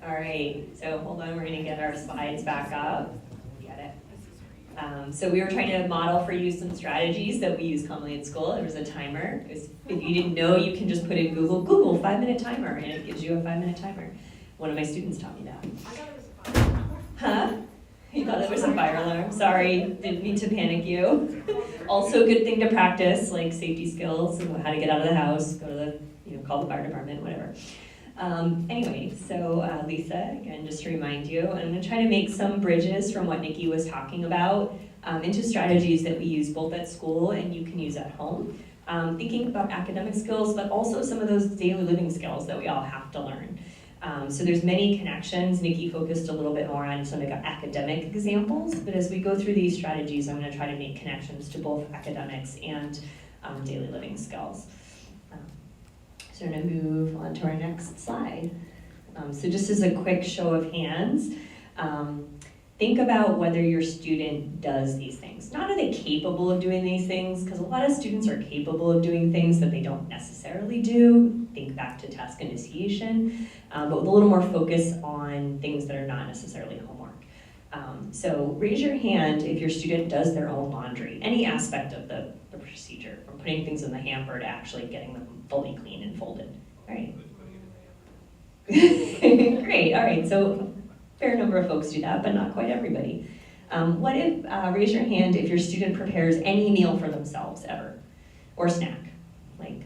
All right, so hold on, we're gonna get our slides back up. Get it. So we were trying to model for you some strategies that we use commonly at school. There was a timer. If you didn't know, you can just put in Google 5-minute timer, and it gives you a 5-minute timer. One of my students taught me that. Huh? You thought it was a fire alarm? Sorry, didn't mean to panic you. Also a good thing to practice, like safety skills, and how to get out of the house, go to the, call the fire department, whatever. Anyway, so Lisa, again, just to remind you, I'm gonna try to make some bridges from what Nikki was talking about into strategies that we use both at school and you can use at home. Thinking about academic skills, but also some of those daily living skills that we all have to learn. So there's many connections. Nikki focused a little bit more on some academic examples, but as we go through these strategies, I'm gonna try to make connections to both academics and daily living skills. So we're gonna move on to our next slide. So just as a quick show of hands, think about whether your student does these things. Not are they capable of doing these things, because a lot of students are capable of doing things that they don't necessarily do. Think back to task initiation, but with a little more focus on things that are not necessarily homework. So raise your hand if your student does their own laundry, any aspect of the procedure, from putting things in the hamper to actually getting them fully clean and folded. All right. Great, all right, so a fair number of folks do that, but not quite everybody. What if, raise your hand if your student prepares any meal for themselves ever, or snack, like,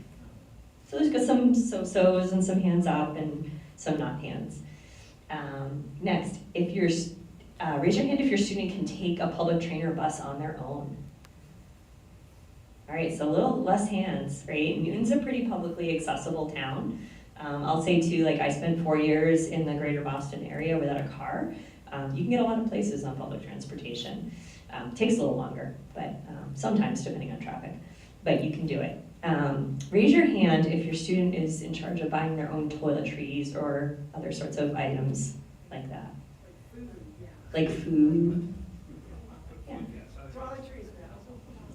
so there's got some so-sos and some hands up and some not hands. Next, if you're, raise your hand if your student can take a public train or bus on their own. All right, so a little less hands, right? Newton's a pretty publicly accessible town. I'll say too, like I spent 4 years in the greater Boston area without a car. You can get a lot of places on public transportation. Takes a little longer, but sometimes depending on traffic, but you can do it. Raise your hand if your student is in charge of buying their own toiletries or other sorts of items like that. Like food. Yeah. Toiletries.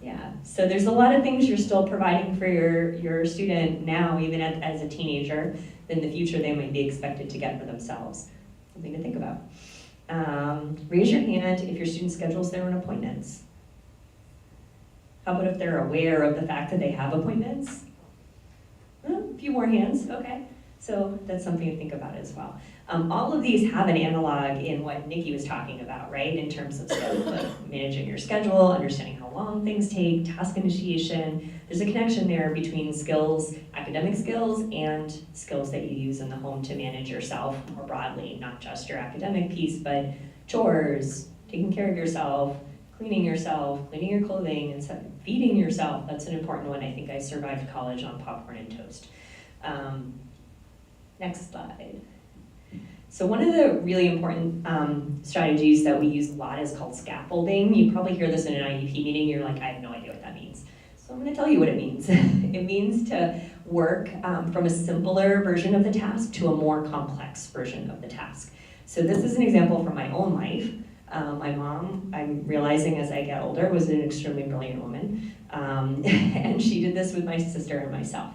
Yeah. So there's a lot of things you're still providing for your student now, even as a teenager, that in the future they might be expected to get for themselves. Something to think about. Raise your hand if your student schedules their own appointments. How about if they're aware of the fact that they have appointments? A few more hands, okay. So that's something to think about as well. All of these have an analog in what Nikki was talking about, right? In terms of managing your schedule, understanding how long things take, task initiation. There's a connection there between skills, academic skills, and skills that you use in the home to manage yourself more broadly, not just your academic piece, but chores, taking care of yourself, cleaning your clothing, and feeding yourself. That's an important one. I think I survived college on popcorn and toast. Next slide. So one of the really important strategies that we use a lot is called scaffolding. You probably hear this in an IEP meeting, you're like, I have no idea what that means. So I'm gonna tell you what it means. It means to work from a simpler version of the task to a more complex version of the task. So this is an example from my own life. My mom, I'm realizing as I get older, was an extremely brilliant woman. And she did this with my sister and myself.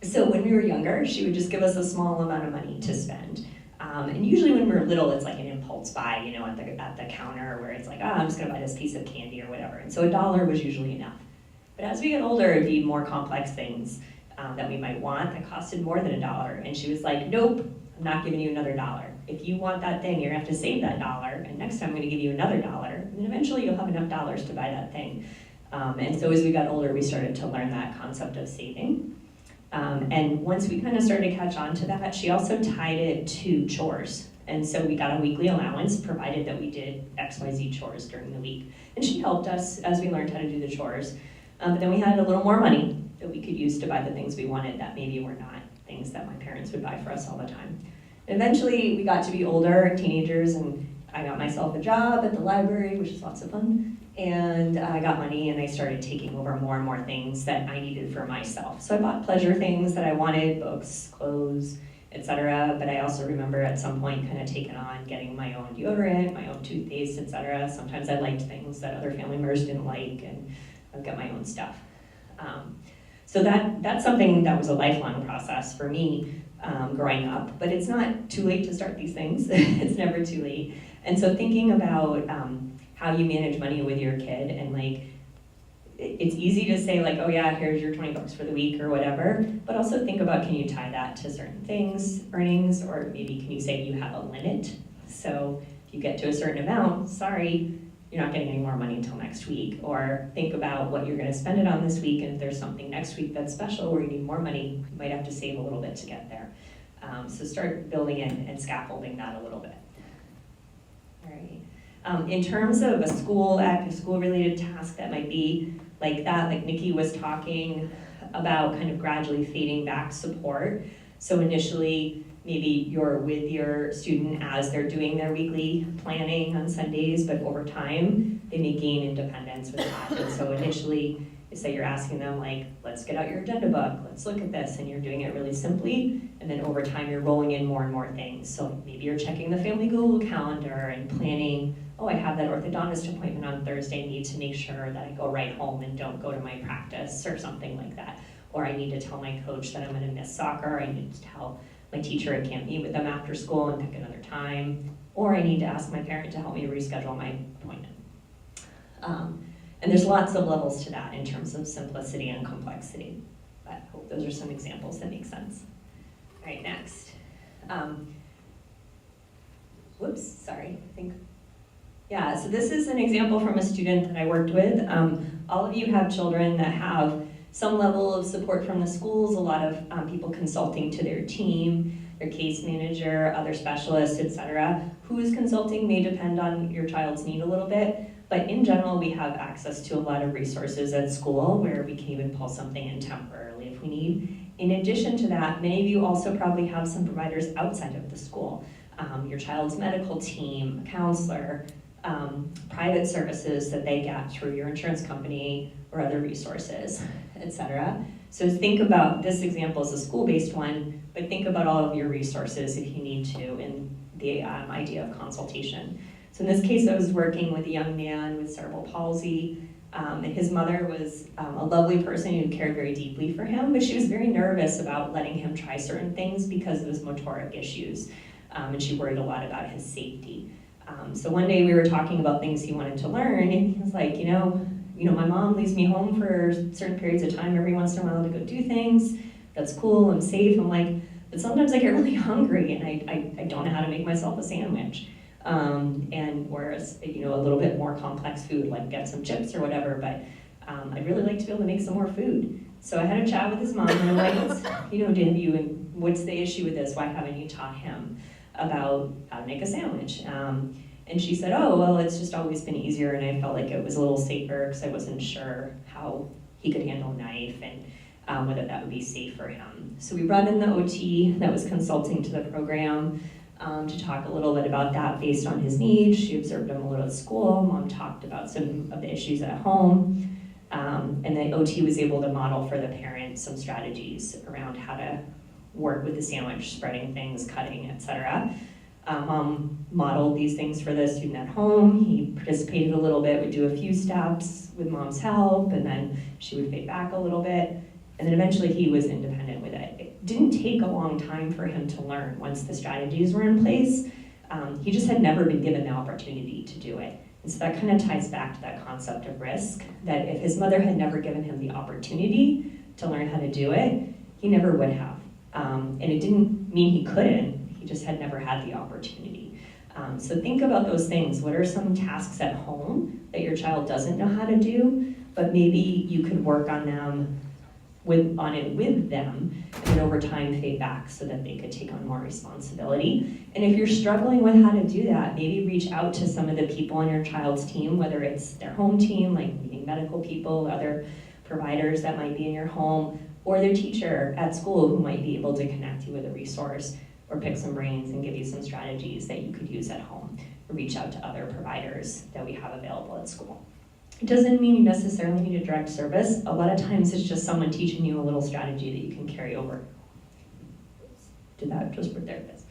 So when we were younger, she would just give us a small amount of money to spend. And usually when we're little, it's like an impulse buy, you know, at the counter where it's like, I'm just gonna buy this piece of candy or whatever. And so $1 was usually enough. But as we get older, it'd be more complex things that we might want that costed more than $1. And she was like, nope, I'm not giving you another $1. If you want that thing, you're gonna have to save that $1, and next time I'm gonna give you another $1, and then eventually you'll have enough dollars to buy that thing. And so as we got older, we started to learn that concept of saving. And once we kind of started to catch on to that, she also tied it to chores. And so we got a weekly allowance, provided that we did XYZ chores during the week. And she helped us as we learned how to do the chores. But then we had a little more money that we could use to buy the things we wanted that maybe were not things that my parents would buy for us all the time. And eventually we got to be older, teenagers, and I got myself a job at the library, which is lots of fun. And I got money and I started taking over more and more things that I needed for myself. So I bought pleasure things that I wanted, books, clothes, etc. But I also remember at some point kind of taking on getting my own deodorant, my own toothpaste, etc. Sometimes I liked things that other family members didn't like, and I'd get my own stuff. So that's something that was a lifelong process for me growing up, but it's not too late to start these things. It's never too late. And so thinking about how you manage money with your kid, and like, it's easy to say like, oh yeah, here's your $20 for the week or whatever, but also think about, can you tie that to certain things, earnings, or maybe can you say you have a limit? So if you get to a certain amount, sorry, you're not getting any more money until next week. Or think about what you're gonna spend it on this week, and if there's something next week that's special where you need more money, you might have to save a little bit to get there. So start building in and scaffolding that a little bit. All right. In terms of a school-related task that might be like that, like Nikki was talking about, kind of gradually fading back support. So initially, maybe you're with your student as they're doing their weekly planning on Sundays, but over time, they may gain independence with that. And so initially, say you're asking them like, let's get out your agenda book, let's look at this, and you're doing it really simply, and then over time you're rolling in more and more things. So maybe you're checking the family Google Calendar and planning, oh, I have that orthodontist appointment on Thursday, I need to make sure that I go right home and don't go to my practice, or something like that. Or I need to tell my coach that I'm gonna miss soccer, I need to tell my teacher I can't meet with them after school and pick another time, or I need to ask my parent to help me reschedule my appointment. And there's lots of levels to that in terms of simplicity and complexity. But I hope those are some examples that make sense. All right, next. Whoops, sorry, I think. Yeah, so this is an example from a student that I worked with. All of you have children that have some level of support from the schools, a lot of people consulting to their team, their case manager, other specialists, etc. Who is consulting may depend on your child's need a little bit. But in general, we have access to a lot of resources at school where we can even pull something in temporarily if we need. In addition to that, many of you also probably have some providers outside of the school. Your child's medical team, a counselor, private services that they get through your insurance company or other resources, etc. So think about this example as a school-based one, but think about all of your resources if you need to in the idea of consultation. So in this case, I was working with a young man with cerebral palsy. And his mother was a lovely person who cared very deeply for him, but she was very nervous about letting him try certain things because of his motoric issues. And she worried a lot about his safety. So one day we were talking about things he wanted to learn, and he was like, you know, my mom leaves me home for certain periods of time every once in a while to go do things. That's cool, I'm safe. I'm like, but sometimes I get really hungry and I don't know how to make myself a sandwich. And whereas, a little bit more complex food, like get some chips or whatever, but I'd really like to be able to make some more food. So I had a chat with his mom, and I'm like, what's the issue with this? Why haven't you taught him about how to make a sandwich? And she said, oh, well, it's just always been easier, and I felt like it was a little safer because I wasn't sure how he could handle a knife and whether that would be safe for him. So we brought in the OT that was consulting to the program to talk a little bit about that based on his needs. She observed him a little at school. Mom talked about some of the issues at home. And the OT was able to model for the parents some strategies around how to work with the sandwich, spreading things, cutting, etc. Mom modeled these things for the student at home. He participated a little bit, would do a few steps with mom's help, and then she would fade back a little bit. And then eventually he was independent with it. It didn't take a long time for him to learn once the strategies were in place. He just had never been given the opportunity to do it. And so that kind of ties back to that concept of risk, that if his mother had never given him the opportunity to learn how to do it, he never would have. And it didn't mean he couldn't, he just had never had the opportunity. So think about those things. What are some tasks at home that your child doesn't know how to do, but maybe you could work on them with them, and then over time fade back so that they could take on more responsibility. And if you're struggling with how to do that, maybe reach out to some of the people on your child's team, whether it's their home team, like meeting medical people, other providers that might be in your home, or their teacher at school who might be able to connect you with a resource or pick some brains and give you some strategies that you could use at home, or reach out to other providers that we have available at school. It doesn't mean you necessarily need a direct service. A lot of times it's just someone teaching you a little strategy that you can carry over. Did that just for therapists.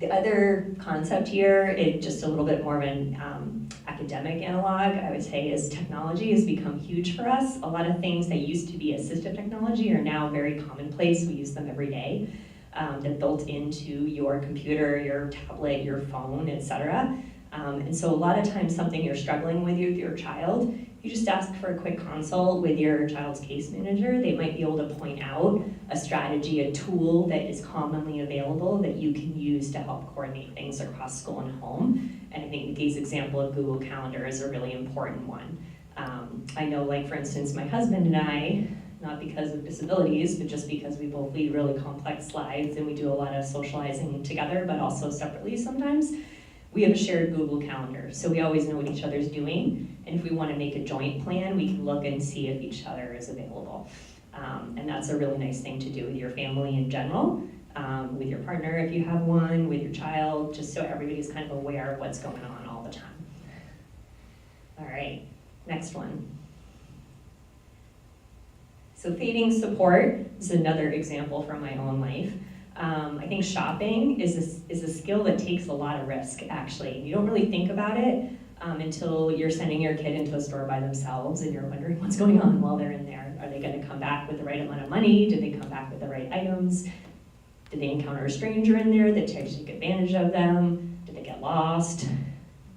The other concept here, it's just a little bit more of an academic analog, I would say, is technology has become huge for us. A lot of things that used to be assistive technology are now very commonplace. We use them every day. They're built into your computer, your tablet, your phone, etc. And so a lot of times something you're struggling with your child, you just ask for a quick consult with your child's case manager. They might be able to point out a strategy, a tool that is commonly available that you can use to help coordinate things across school and home. And I think Nikki's example of Google Calendar is a really important one. I know, like, for instance, my husband and I, not because of disabilities, but just because we both lead really complex lives and we do a lot of socializing together, but also separately sometimes. We have a shared Google Calendar, so we always know what each other's doing. And if we want to make a joint plan, we can look and see if each other is available. And that's a really nice thing to do with your family in general, with your partner if you have one, with your child, just so everybody's kind of aware of what's going on all the time. All right, next one. So fading support is another example from my own life. I think shopping is a skill that takes a lot of risk, actually. You don't really think about it until you're sending your kid into a store by themselves and you're wondering what's going on while they're in there. Are they going to come back with the right amount of money? Did they come back with the right items? Did they encounter a stranger in there that tried to take advantage of them? Did they get lost?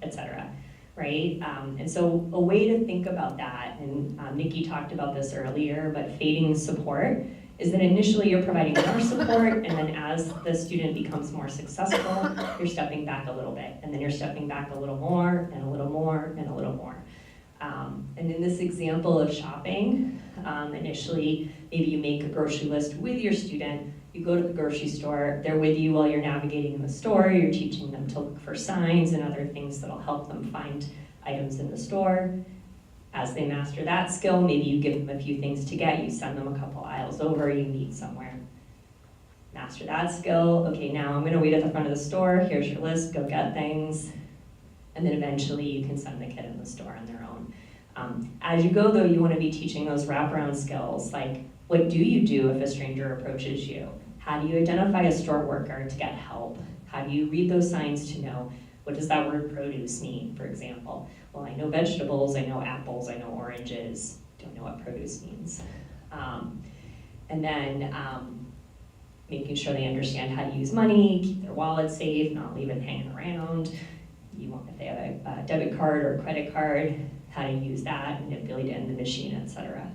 Etc. Right? And so a way to think about that, and Nikki talked about this earlier, but fading support is that initially you're providing more support, and then as the student becomes more successful, you're stepping back a little bit, and then you're stepping back a little more, and a little more, and a little more. And in this example of shopping, initially, maybe you make a grocery list with your student, you go to the grocery store, they're with you while you're navigating in the store, you're teaching them to look for signs and other things that'll help them find items in the store. As they master that skill, maybe you give them a few things to get, you send them a couple aisles over, you meet somewhere. Master that skill, okay, now I'm gonna wait at the front of the store, here's your list, go get things. And then eventually you can send the kid in the store on their own. As you go though, you wanna be teaching those wraparound skills, like what do you do if a stranger approaches you? How do you identify a store worker to get help? How do you read those signs to know What does that word produce mean, for example? Well, I know vegetables, I know apples, I know oranges, don't know what produce means. And then making sure they understand how to use money, keep their wallet safe, not leave it hanging around. You want, if they have a debit card or a credit card, how to use that, manipulate it in the machine, etc.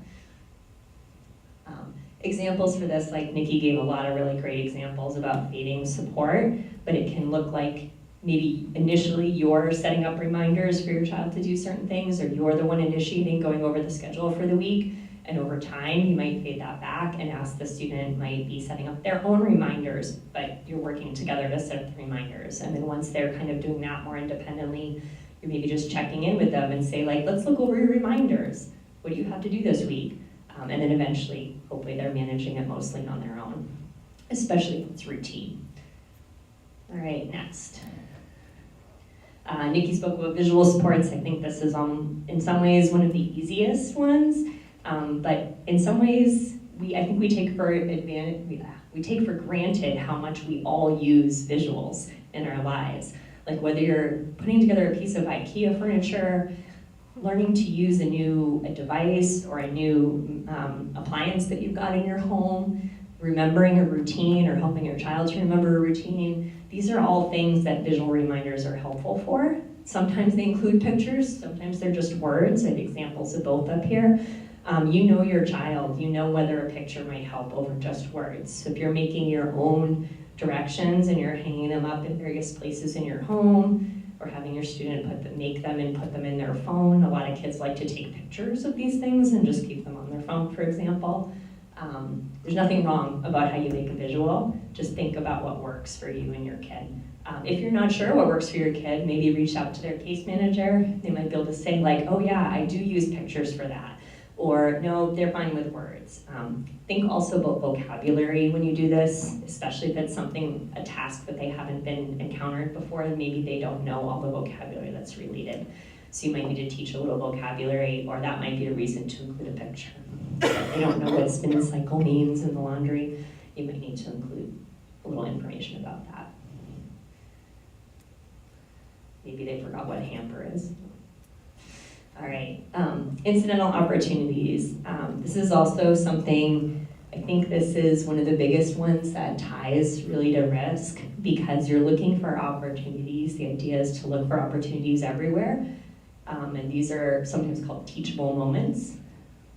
Examples for this, like Nikki gave a lot of really great examples about fading support, but it can look like maybe initially you're setting up reminders for your child to do certain things, or you're the one initiating going over the schedule for the week, and over time you might fade that back and ask the student might be setting up their own reminders, but you're working together to set up the reminders. And then once they're kind of doing that more independently, you're maybe just checking in with them and say, like, let's look over your reminders. What do you have to do this week? And then eventually, hopefully they're managing it mostly on their own, especially if it's routine. All right, next. Nikki spoke about visual supports. I think this is in some ways one of the easiest ones, but in some ways, I think we take for granted how much we all use visuals in our lives. Like whether you're putting together a piece of IKEA furniture, learning to use a device or a new appliance that you've got in your home, remembering a routine or helping your child to remember a routine. These are all things that visual reminders are helpful for. Sometimes they include pictures, sometimes they're just words. I have examples of both up here. You know your child, you know whether a picture might help over just words. So if you're making your own directions and you're hanging them up in various places in your home, or having your student make them and put them in their phone. A lot of kids like to take pictures of these things and just keep them on their phone, for example. There's nothing wrong about how you make a visual. Just think about what works for you and your kid. If you're not sure what works for your kid, maybe reach out to their case manager. They might be able to say like, oh yeah, I do use pictures for that. Or no, they're fine with words. Think also about vocabulary when you do this, especially if it's a task that they haven't been encountered before, and maybe they don't know all the vocabulary that's related. So you might need to teach a little vocabulary, or that might be a reason to include a picture. If they don't know what spin cycle means in the laundry, you might need to include a little information about that. Maybe they forgot what a hamper is. All right, incidental opportunities. This is also something, I think this is one of the biggest ones that ties really to risk, because you're looking for opportunities. The idea is to look for opportunities everywhere. And these are sometimes called teachable moments,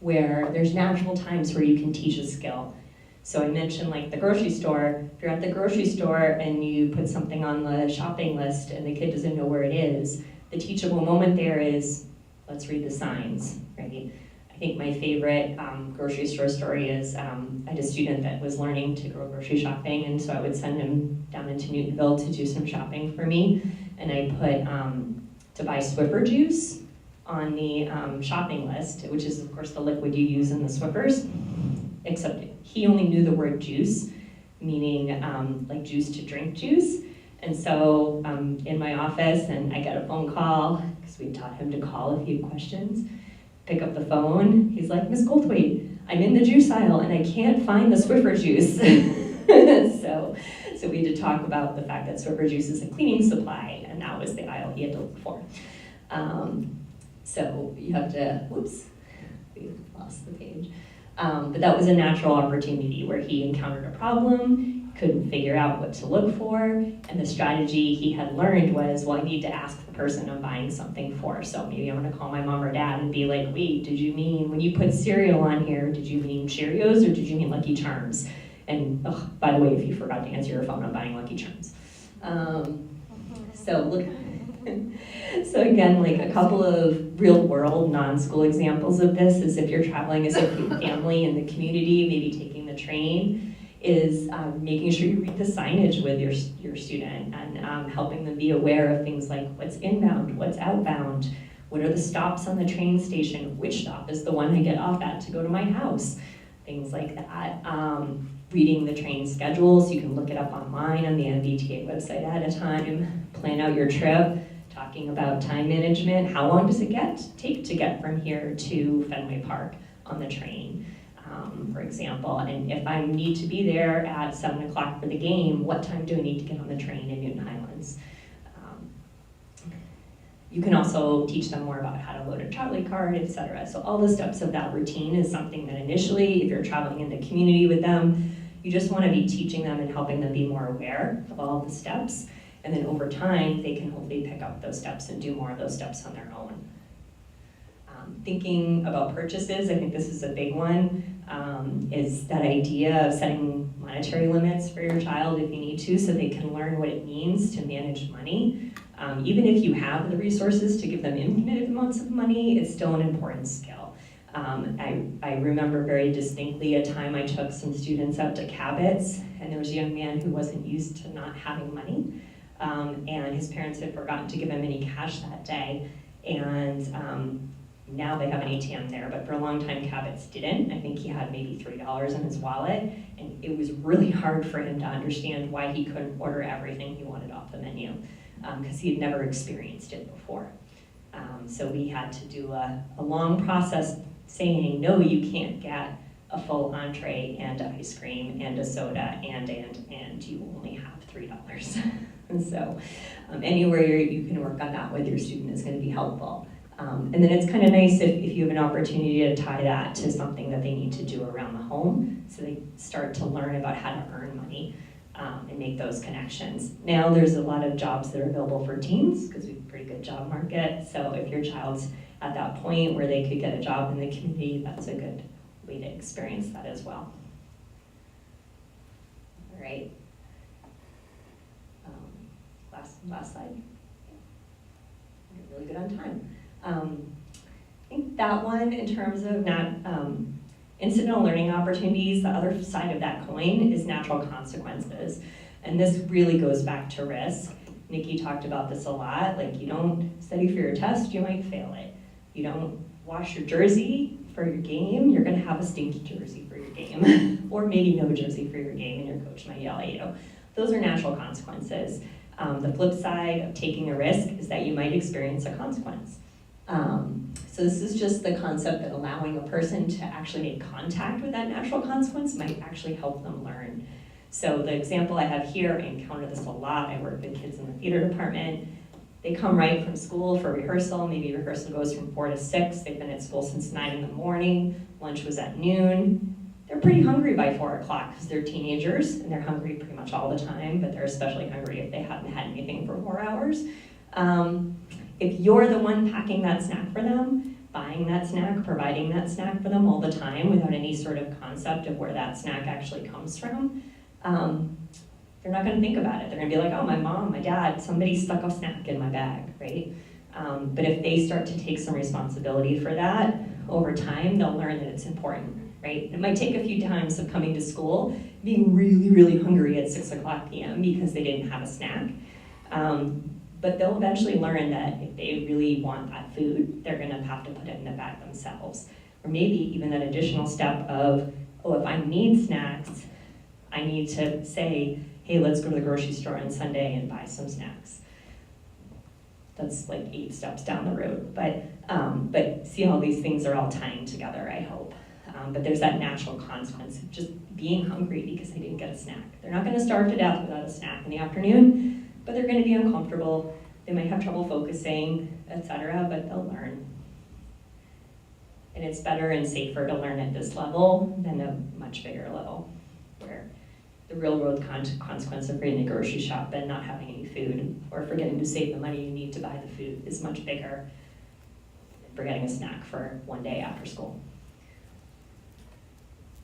where there's natural times where you can teach a skill. So I mentioned like the grocery store. If you're at the grocery store and you put something on the shopping list and the kid doesn't know where it is, the teachable moment there is, let's read the signs, right? I think my favorite grocery store story is I had a student that was learning to go grocery shopping, and so I would send him down into Newtonville to do some shopping for me, and I put to buy Swiffer juice on the shopping list, which is of course the liquid you use in the Swiffers, except he only knew the word juice, meaning like juice to drink juice. And so in my office, and I get a phone call, because we taught him to call if he had questions, pick up the phone, he's like, Miss Goldthwait, I'm in the juice aisle and I can't find the Swiffer juice. So we had to talk about the fact that Swiffer juice is a cleaning supply, and that was the aisle he had to look for. So you have to, whoops, we lost the page. But that was a natural opportunity where he encountered a problem, couldn't figure out what to look for, and the strategy he had learned was, well, I need to ask the person I'm buying something for. So maybe I'm gonna call my mom or dad and be like, wait, did you mean, when you put cereal on here, did you mean Cheerios or did you mean Lucky Charms? And by the way, if you forgot to answer your phone, I'm buying Lucky Charms. So again, like a couple of real world non-school examples of this is if you're traveling as a family in the community, maybe taking the train, is making sure you read the signage with your student and helping them be aware of things like what's inbound, what's outbound, what are the stops on the train station, which stop is the one I get off at to go to my house, things like that. Reading the train schedules, you can look it up online on the MBTA website ahead of time, plan out your trip, talking about time management, how long does it take to get from here to Fenway Park on the train, for example, and if I need to be there at 7 o'clock for the game, what time do I need to get on the train in Newton Highlands? You can also teach them more about how to load a trolley card, etc. So all the steps of that routine is something that initially, if you're traveling in the community with them, you just want to be teaching them and helping them be more aware of all the steps. And then over time, they can hopefully pick up those steps and do more of those steps on their own. Thinking about purchases, I think this is a big one, is that idea of setting monetary limits for your child if you need to, so they can learn what it means to manage money. Even if you have the resources to give them infinite amounts of money, it's still an important skill. I remember very distinctly a time I took some students out to Cabot's, and there was a young man who wasn't used to not having money, and his parents had forgotten to give him any cash that day, and now they have an ATM there, but for a long time Cabot's didn't. I think he had maybe $3 in his wallet, and it was really hard for him to understand why he couldn't order everything he wanted off the menu, because he had never experienced it before. So we had to do a long process saying, no, you can't get a full entree and ice cream and a soda and you only have $3. And so anywhere you can work on that with your student is going to be helpful. And then it's kind of nice if you have an opportunity to tie that to something that they need to do around the home, so they start to learn about how to earn money and make those connections. Now there's a lot of jobs that are available for teens because we have a pretty good job market, so if your child's at that point where they could get a job in the community, that's a good way to experience that as well. All right. Last slide. We're really good on time. I think that one, in terms of incidental learning opportunities, the other side of that coin is natural consequences. And this really goes back to risk. Nikki talked about this a lot. Like, you don't study for your test, you might fail it. You don't wash your jersey for your game, you're gonna have a stinky jersey for your game. Or maybe no jersey for your game and your coach might yell at you. Those are natural consequences. The flip side of taking a risk is that you might experience a consequence. So this is just the concept that allowing a person to actually make contact with that natural consequence might actually help them learn. So the example I have here, I encounter this a lot. I work with kids in the theater department. They come right from school for rehearsal. Maybe rehearsal goes from 4 to 6. They've been at school since 9 in the morning. Lunch was at noon. They're pretty hungry by 4 o'clock because they're teenagers and they're hungry pretty much all the time, but they're especially hungry if they haven't had anything for 4 hours. If you're the one packing that snack for them, buying that snack, providing that snack for them all the time without any sort of concept of where that snack actually comes from, they're not going to think about it. They're going to be like, oh, my mom, my dad, somebody stuck a snack in my bag, right? But if they start to take some responsibility for that, over time, they'll learn that it's important, right? It might take a few times of coming to school, being really, really hungry at 6 o'clock p.m. because they didn't have a snack. But they'll eventually learn that if they really want that food, they're gonna have to put it in the bag themselves. Or maybe even that additional step of, oh, if I need snacks, I need to say, hey, let's go to the grocery store on Sunday and buy some snacks. That's like 8 steps down the road. But see how these things are all tying together, I hope. But there's that natural consequence of just being hungry because they didn't get a snack. They're not gonna starve to death without a snack in the afternoon, but they're gonna be uncomfortable. They might have trouble focusing, etc., but they'll learn. And it's better and safer to learn at this level than a much bigger level, where the real world consequence of reading a grocery shop and not having any food, or forgetting to save the money you need to buy the food, is much bigger than forgetting a snack for one day after school.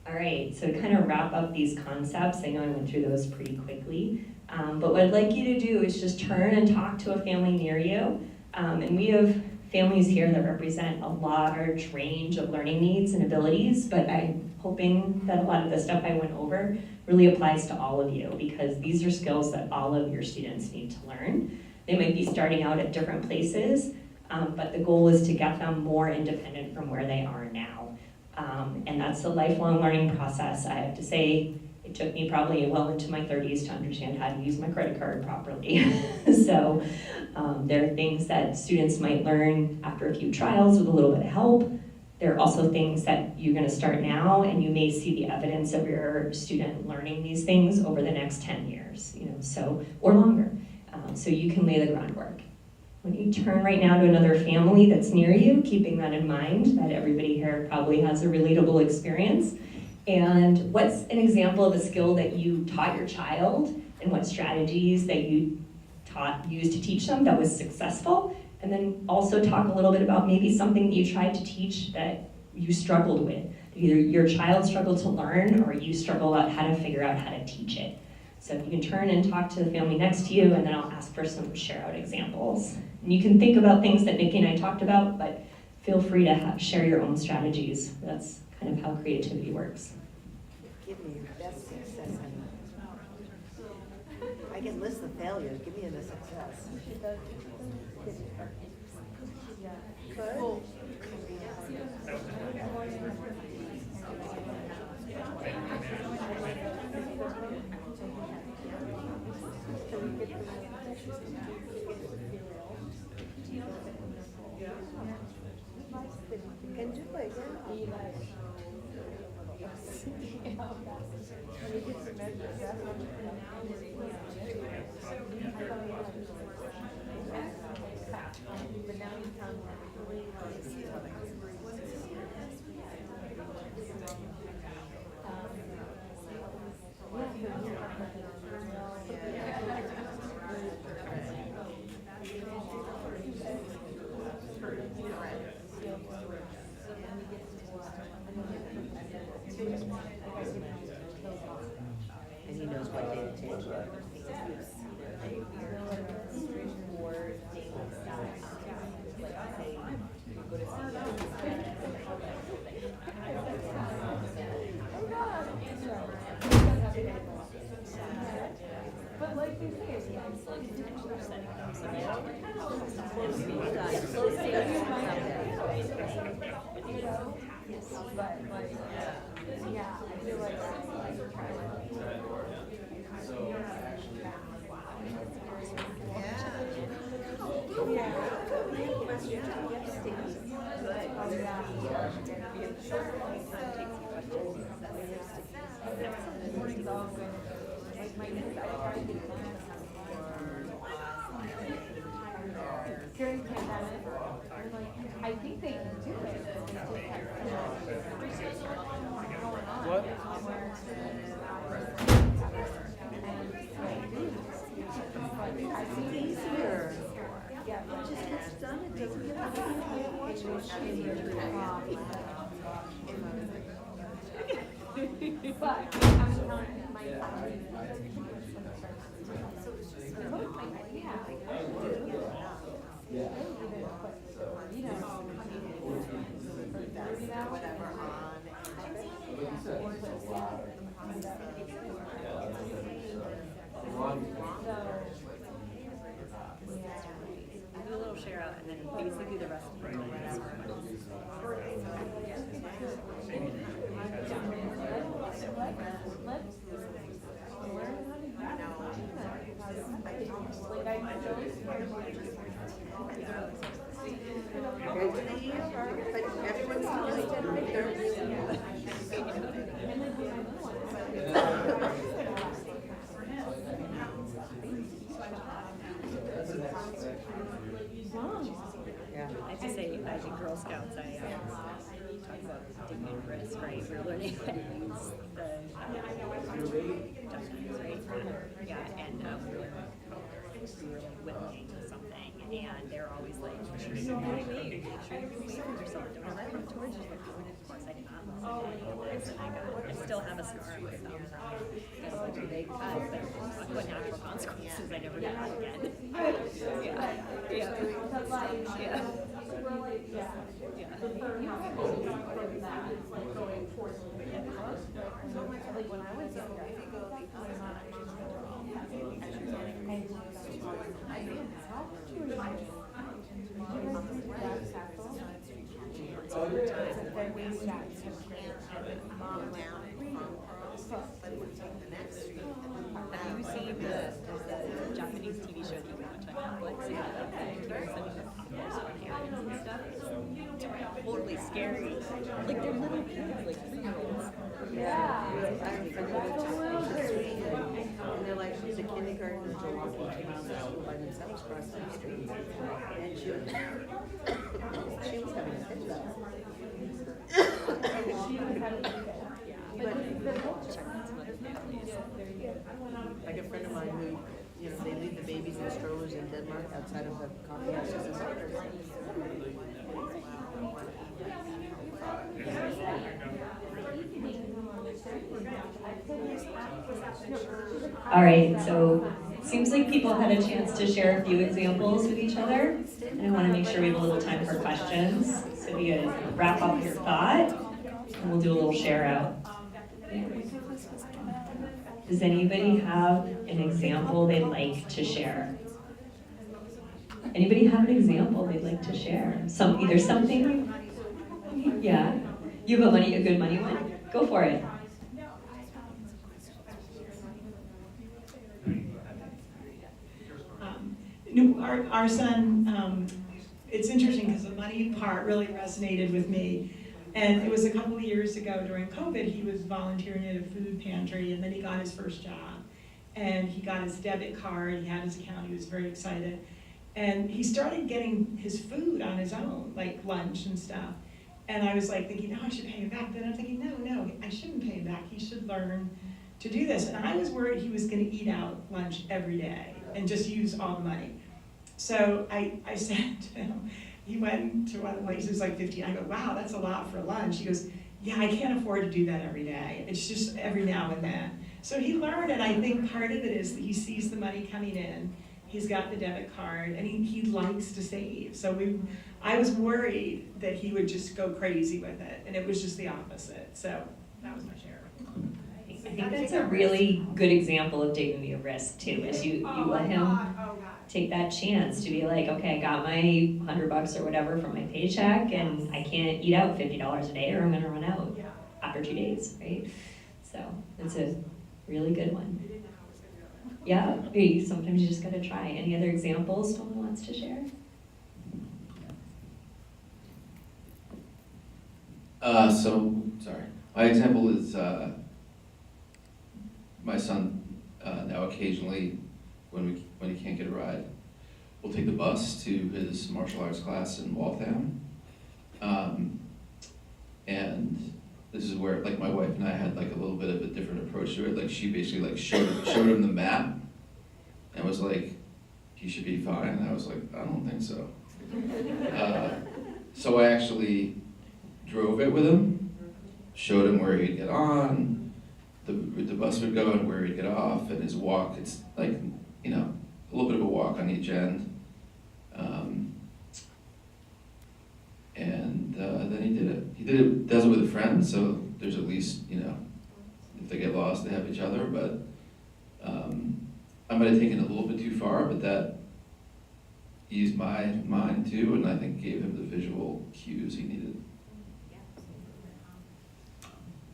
All right, so to kind of wrap up these concepts, I know I went through those pretty quickly, but what I'd like you to do is just turn and talk to a family near you. And we have families here that represent a large range of learning needs and abilities, but I'm hoping that a lot of the stuff I went over really applies to all of you, because these are skills that all of your students need to learn. They might be starting out at different places, but the goal is to get them more independent from where they are now. And that's a lifelong learning process. I have to say, it took me probably well into my 30s to understand how to use my credit card properly. So there are things that students might learn after a few trials with a little bit of help. There are also things that you're gonna start now, and you may see the evidence of your student learning these things over the next 10 years, so, or longer. So you can lay the groundwork. When you turn right now to another family that's near you, keeping that in mind, that everybody here probably has a relatable experience. And what's an example of a skill that you taught your child, and what strategies that you used to teach them that was successful? And then also talk a little bit about maybe something that you tried to teach that you struggled with. Either your child struggled to learn, or you struggle out how to figure out how to teach it. So if you can turn and talk to the family next to you, and then I'll ask for some share out examples. And you can think about things that Nikki and I talked about, but feel free to share your own strategies. That's kind of how creativity works. Give me your best success. I can list the failures, give me the success. Good. Can you play And he knows what day to take. But like you say, it's like intentional setting up. So but like, yeah, I feel like during pandemic, I think they can do it. What? It's easier. Yeah, it just gets done, it doesn't get out of watching But I'm telling my whatever on. Do a little share out, and then basically the rest of the I have to say, as in Girl Scouts, I talk about dignity and risk, right? We're learning how to use the judgments, right? Yeah, and we were like whittling to something, and they're always like, make sure you wait, make sure you wait for yourself, don't let them towards you. And of course, I did not listen to that. I still have a scar on my thumb from just big cuts, but what natural consequences, I never did that again. when I was younger, Have you seen the Japanese TV show that you can watch on Netflix? They're sending the poppers on aliens and stuff. It's totally scary. Like they're little kids, like 3-year-olds. And they're like, she's a kindergarten kids are walking 2 miles to school by themselves crossing the street. And she was having a fit though. Like a friend of mine who, you know, they leave the babies in strollers in Denmark outside of the coffee houses and stuff. All right, so seems like people had a chance to share a few examples with each other, and I want to make sure we have a little time for questions. So if you guys wrap up your thought, and we'll do a little share out. Does anybody have an example they'd like to share? Anybody have an example they'd like to share? Either something, yeah. You have a good money one? Go for it. Our son, it's interesting because the money part really resonated with me. And it was a couple of years ago during COVID, he was volunteering at a food pantry, and then he got his first job. And he got his debit card, he had his account, he was very excited. And he started getting his food on his own, like lunch and stuff. And I was like thinking, oh, I should pay him back. Then I'm thinking, no, I shouldn't pay him back. He should learn to do this. And I was worried he was gonna eat out lunch every day and just use all the money. So I said to him, he went to one of the places like 15. I go, wow, that's a lot for lunch. He goes, yeah, I can't afford to do that every day. It's just every now and then. So he learned, and I think part of it is that he sees the money coming in. He's got the debit card, and he likes to save. So I was worried that he would just go crazy with it, and it was just the opposite. So that was my share. I think that's a really good example of taking the risk too, is you let him take that chance to be like, okay, I got my $100 or whatever from my paycheck, and I can't eat out $50 a day or I'm gonna run out after 2 days, right? So it's a really good one. Yeah, sometimes you just gotta try. Any other examples someone wants to share? Sorry. My example is my son now occasionally, when he can't get a ride, will take the bus to his martial arts class in Waltham. And this is where, like, my wife and I had like a little bit of a different approach to it. Like, she basically like showed him the map and was like, he should be fine. And I was like, I don't think so. So I actually drove it with him, showed him where he'd get on, the bus would go and where he'd get off, and his walk, it's like, you know, a little bit of a walk on each end. And then he does it with a friend, so there's at least, you know, if they get lost, they have each other. But I might have taken it a little bit too far, but that eased my mind too, and I think gave him the visual cues he needed.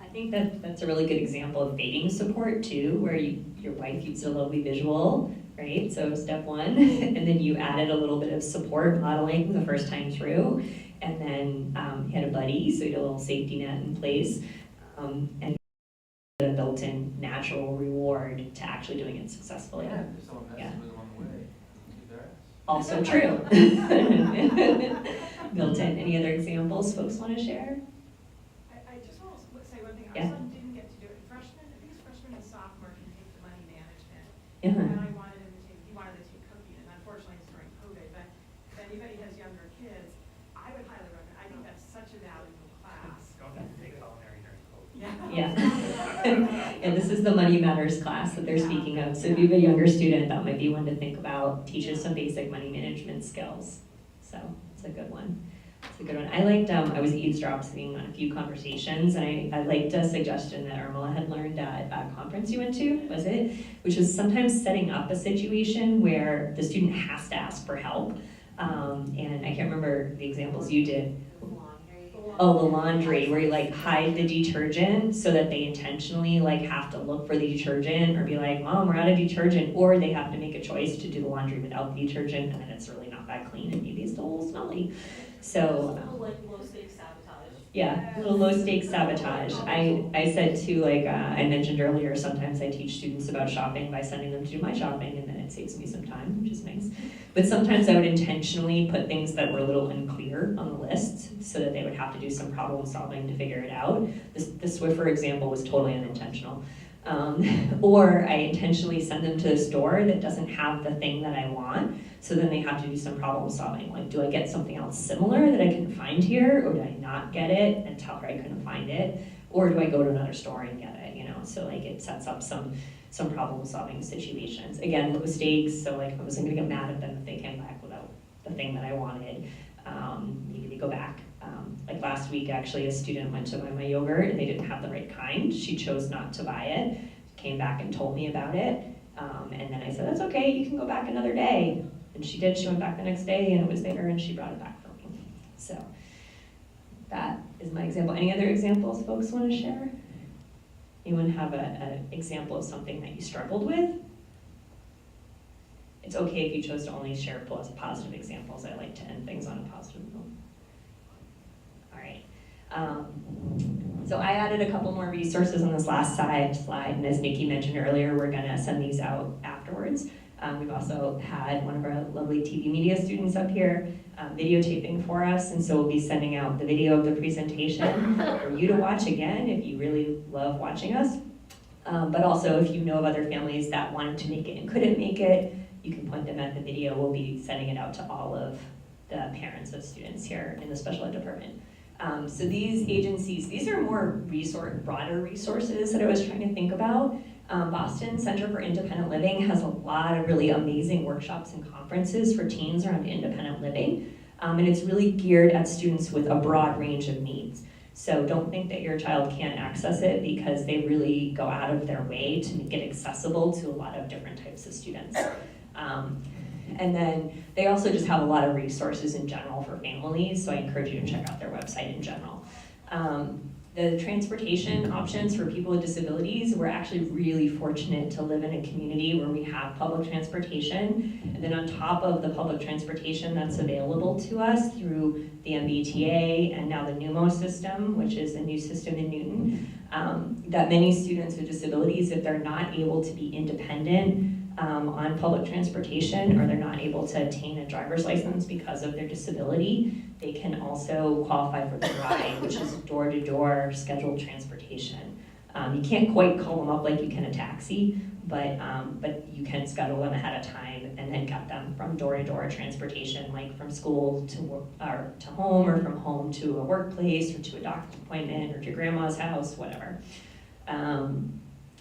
I think that's a really good example of dating support too, where your wife uses a little bit visual, right? So step one, and then you added a little bit of support modeling the first time through, and then you had a buddy, so you had a little safety net in place, and a built-in natural reward to actually doing it successfully. Yeah. Also true. Built-in. Any other examples folks want to share? I just want to say one thing. Our Yeah. son didn't get to do it. I think he's freshman and sophomore, he takes the money management. Yeah. And I wanted him to take, he wanted to take cooking, and unfortunately it's during COVID, but if anybody has younger kids, I would highly recommend, I think that's such a valuable class. Don't have to take culinary during COVID. Yeah. And this is the Money Matters class that they're speaking of. So if you have a younger student, that might be one to think about. Teaches some basic money management skills. So it's a good one. It's a good one. I liked, I was eavesdropping on a few conversations, and I liked a suggestion that Irmela had learned at a conference you went to, was it? Which is sometimes setting up a situation where the student has to ask for help. And I can't remember the examples you did. Oh, the laundry, where you like hide the detergent so that they intentionally like have to look for the detergent, or be like, Mom, we're out of detergent, or they have to make a choice to do the laundry without the detergent, and then it's really not that clean and maybe it's still a little smelly. So, like low stakes sabotage. yeah, a little low stakes sabotage. I said too, like I mentioned earlier, sometimes I teach students about shopping by sending them to do my shopping, and then it saves me some time, which is nice. But sometimes I would intentionally put things that were a little unclear on the list so that they would have to do some problem solving to figure it out. The Swiffer example was totally unintentional. Or I intentionally send them to a store that doesn't have the thing that I want, so then they have to do some problem solving. Like, do I get something else similar that I can find here, or do I not get it and tell her I couldn't find it? Or do I go to another store and get it, you know? So like it sets up some problem solving situations. Again, with mistakes, so like I wasn't gonna get mad at them if they came back without the thing that I wanted. Maybe they go back. Like last week, actually, a student went to buy my yogurt and they didn't have the right kind. She chose not to buy it, came back and told me about it. And then I said, that's okay, you can go back another day. And she did, she went back the next day and it was there and she brought it back for me. So that is my example. Any other examples folks want to share? Anyone have an example of something that you struggled with? It's okay if you chose to only share positive examples. I like to end things on a positive note. All right. So I added a couple more resources on this last slide, and as Nikki mentioned earlier, we're gonna send these out afterwards. We've also had one of our lovely TV media students up here videotaping for us, and so we'll be sending out the video of the presentation for you to watch again if you really love watching us. But also if you know of other families that wanted to make it and couldn't make it, you can point them at the video. We'll be sending it out to all of the parents of students here in the special ed department. So these agencies, these are more broader resources that I was trying to think about. Boston Center for Independent Living has a lot of really amazing workshops and conferences for teens around independent living. And it's really geared at students with a broad range of needs. So don't think that your child can't access it, because they really go out of their way to make it accessible to a lot of different types of students. And then they also just have a lot of resources in general for families, so I encourage you to check out their website in general. The transportation options for people with disabilities, we're actually really fortunate to live in a community where we have public transportation. And then on top of the public transportation that's available to us through the MBTA and now the NUMO system, which is a new system in Newton, that many students with disabilities, if they're not able to be independent on public transportation, or they're not able to obtain a driver's license because of their disability, they can also qualify for the RIDE, which is door-to-door scheduled transportation. You can't quite call them up like you can a taxi, but you can schedule them ahead of time and then get them from door-to-door transportation, like from school to work, or to home, or from home to a workplace, or to a doctor's appointment, or to grandma's house, whatever.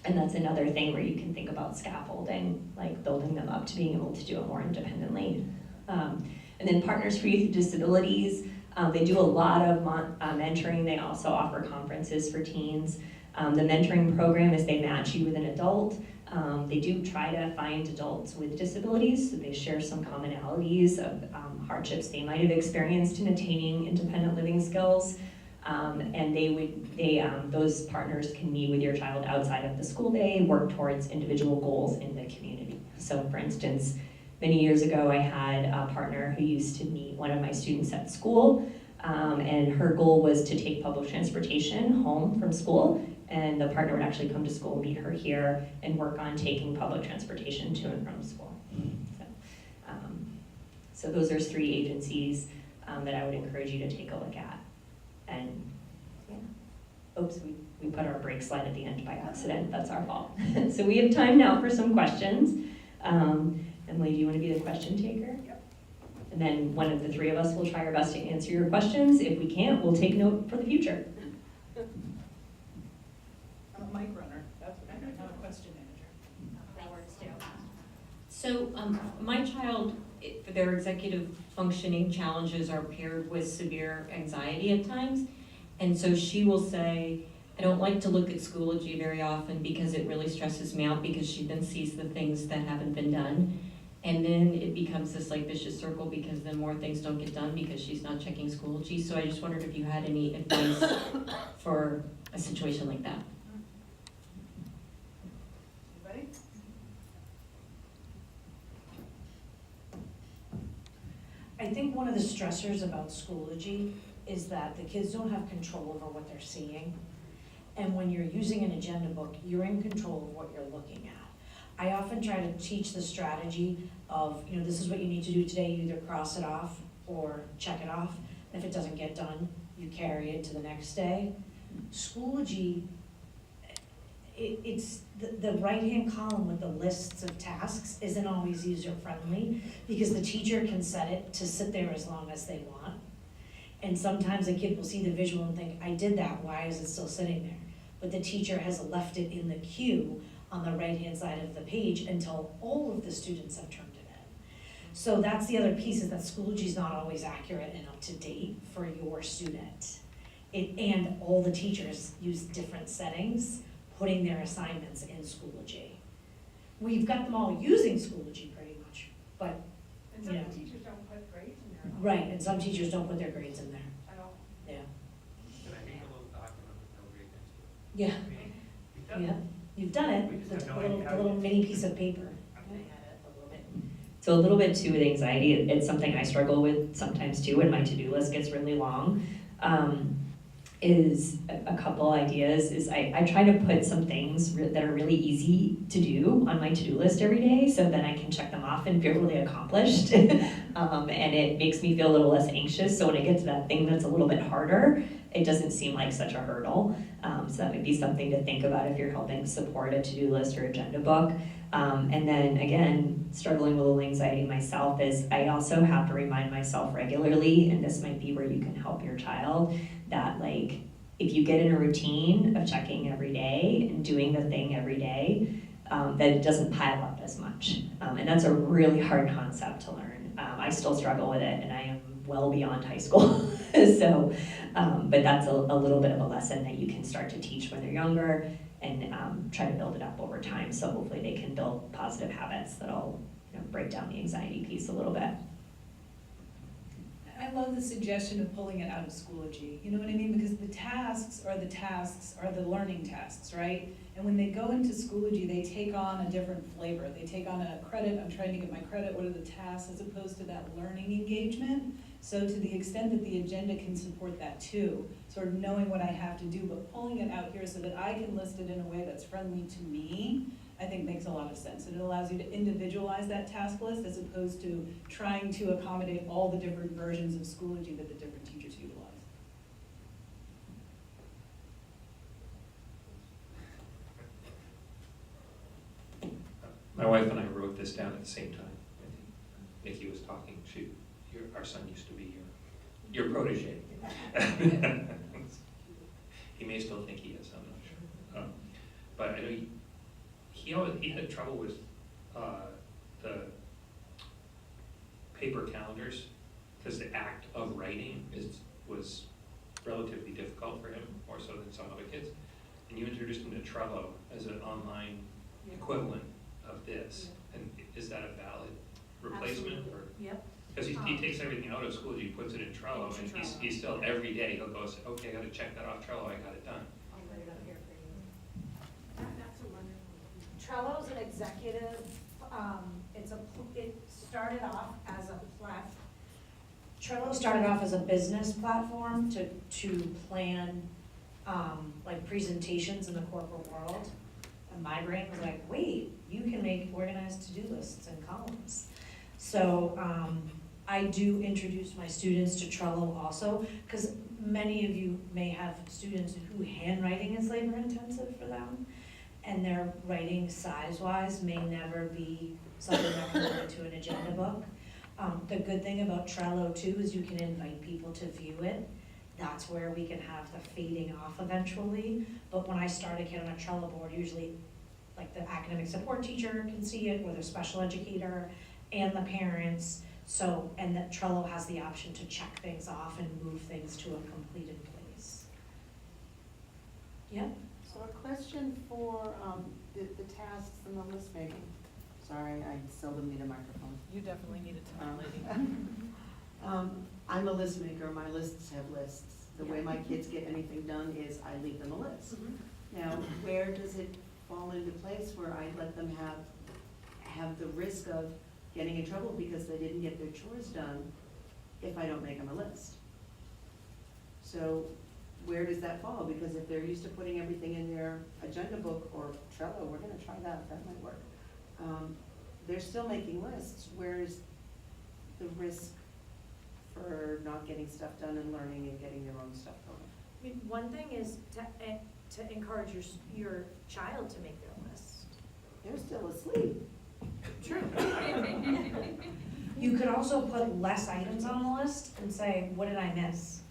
And that's another thing where you can think about scaffolding, like building them up to being able to do it more independently. And then Partners for Youth with Disabilities, they do a lot of mentoring. They also offer conferences for teens. The mentoring program is they match you with an adult. They do try to find adults with disabilities, so they share some commonalities of hardships they might have experienced in attaining independent living skills. And those partners can meet with your child outside of the school day, work towards individual goals in the community. So for instance, many years ago, I had a partner who used to meet one of my students at school, and her goal was to take public transportation home from school, and the partner would actually come to school, meet her here, and work on taking public transportation to and from school. So those are 3 agencies that I would encourage you to take a look at. And yeah, oops, we put our break slide at the end by accident. That's our fault. So we have time now for some questions. Emily, do you want to be the question taker? Yep. And then one of the 3 of us will try our best to answer your questions. If we can't, we'll take note for the future. I'm a mic runner. That's what I'm not a question manager. That works too. So my child, their executive functioning challenges are paired with severe anxiety at times. And so she will say, I don't like to look at Schoology very often because it really stresses me out, because she then sees the things that haven't been done. And then it becomes this like vicious circle, because then more things don't get done because she's not checking Schoology. So I just wondered if you had any advice for a situation like that. Anybody? I think one of the stressors about Schoology is that the kids don't have control over what they're seeing. And when you're using an agenda book, you're in control of what you're looking at. I often try to teach the strategy of, you know, this is what you need to do today, you either cross it off or check it off. If it doesn't get done, you carry it to the next day. Schoology, it's the right-hand column with the lists of tasks isn't always user-friendly because the teacher can set it to sit there as long as they want. And sometimes a kid will see the visual and think, I did that, why is it still sitting there? But the teacher has left it in the queue on the right-hand side of the page until all of the students have turned it in. So that's the other piece, is that Schoology is not always accurate and up to date for your student. And all the teachers use different settings, putting their assignments in Schoology. We've got them all using Schoology pretty much, but, And you some know. teachers don't put grades in there. Right, and some teachers don't put their grades in there, At all. yeah. Can I make a little document with no grade next to it? Yeah, We've done it. yeah, you've done We it, just the have no little, idea the how to little do it. mini piece of paper. So a little bit too with anxiety, it's something I struggle with sometimes too, when my to-do list gets really long. Is a couple ideas, is I try to put some things that are really easy to do on my to-do list every day, so that I can check them off and feel really accomplished. And it makes me feel a little less anxious, so when I get to that thing that's a little bit harder, it doesn't seem like such a hurdle. So that would be something to think about if you're helping support a to-do list or agenda book. And then again, struggling with a little anxiety myself is I also have to remind myself regularly, and this might be where you can help your child, that like, if you get in a routine of checking every day and doing the thing every day, that it doesn't pile up as much. And that's a really hard concept to learn. I still struggle with it, and I am well beyond high school. So, but that's a little bit of a lesson that you can start to teach when they're younger, and try to build it up over time, so hopefully they can build positive habits that'll, you know, break down the anxiety piece a little bit. I love the suggestion of pulling it out of Schoology, you know what I mean? Because the tasks are the learning tasks, right? And when they go into Schoology, they take on a different flavor. They take on a credit, I'm trying to get my credit, what are the tasks, as opposed to that learning engagement. So to the extent that the agenda can support that too, sort of knowing what I have to do, but pulling it out here so that I can list it in a way that's friendly to me, I think makes a lot of sense. And it allows you to individualize that task list as opposed to trying to accommodate all the different versions of Schoology that the different teachers utilize. My wife and I wrote this down at the same time. I think Nikki was talking, our son used to be your protege. He may still think he is, I'm not sure. But I know he had trouble with the paper calendars, because the act of writing was relatively difficult for him, more so than some other kids. And you introduced him to Trello as an online equivalent of this. And is that a valid replacement? Or? Yep. Because he takes everything out of school, he puts it in Trello, and he's still, every day, he'll go say, okay, I gotta check that off Trello, I got it done. I'll write it up here for you. That's a wonderful. Trello's an executive, it started off as a Trello started off as a business platform to plan, like presentations in the corporate world. And my brain was like, wait, you can make organized to-do lists and columns. So, I do introduce my students to Trello also, because many of you may have students who handwriting is labor intensive for them, and their writing size-wise may never be something that can go into an agenda book. The good thing about Trello too is you can invite people to view it. That's where we can have the fading off eventually. But when I start a kid on a Trello board, usually like the academic support teacher can see it, or the special educator, and the parents. So, and that Trello has the option to check things off and move things to a completed place. Yeah? So a question for the tasks and the list making. Sorry, I seldom need a microphone. You definitely need a time lady. I'm a list maker, my lists have lists. The way my kids get anything done is I leave them a list. Now, where does it fall into place where I let them have the risk of getting in trouble because they didn't get their chores done if I don't make them a list? So where does that fall? Because if they're used to putting everything in their agenda book or Trello, we're gonna try that, that might work. they're still making lists. Where's the risk for not getting stuff done and learning and getting their own stuff going? I mean, one thing is to encourage your child to make their list. They're still asleep. True. You could also put less items on the list and say, what did I miss?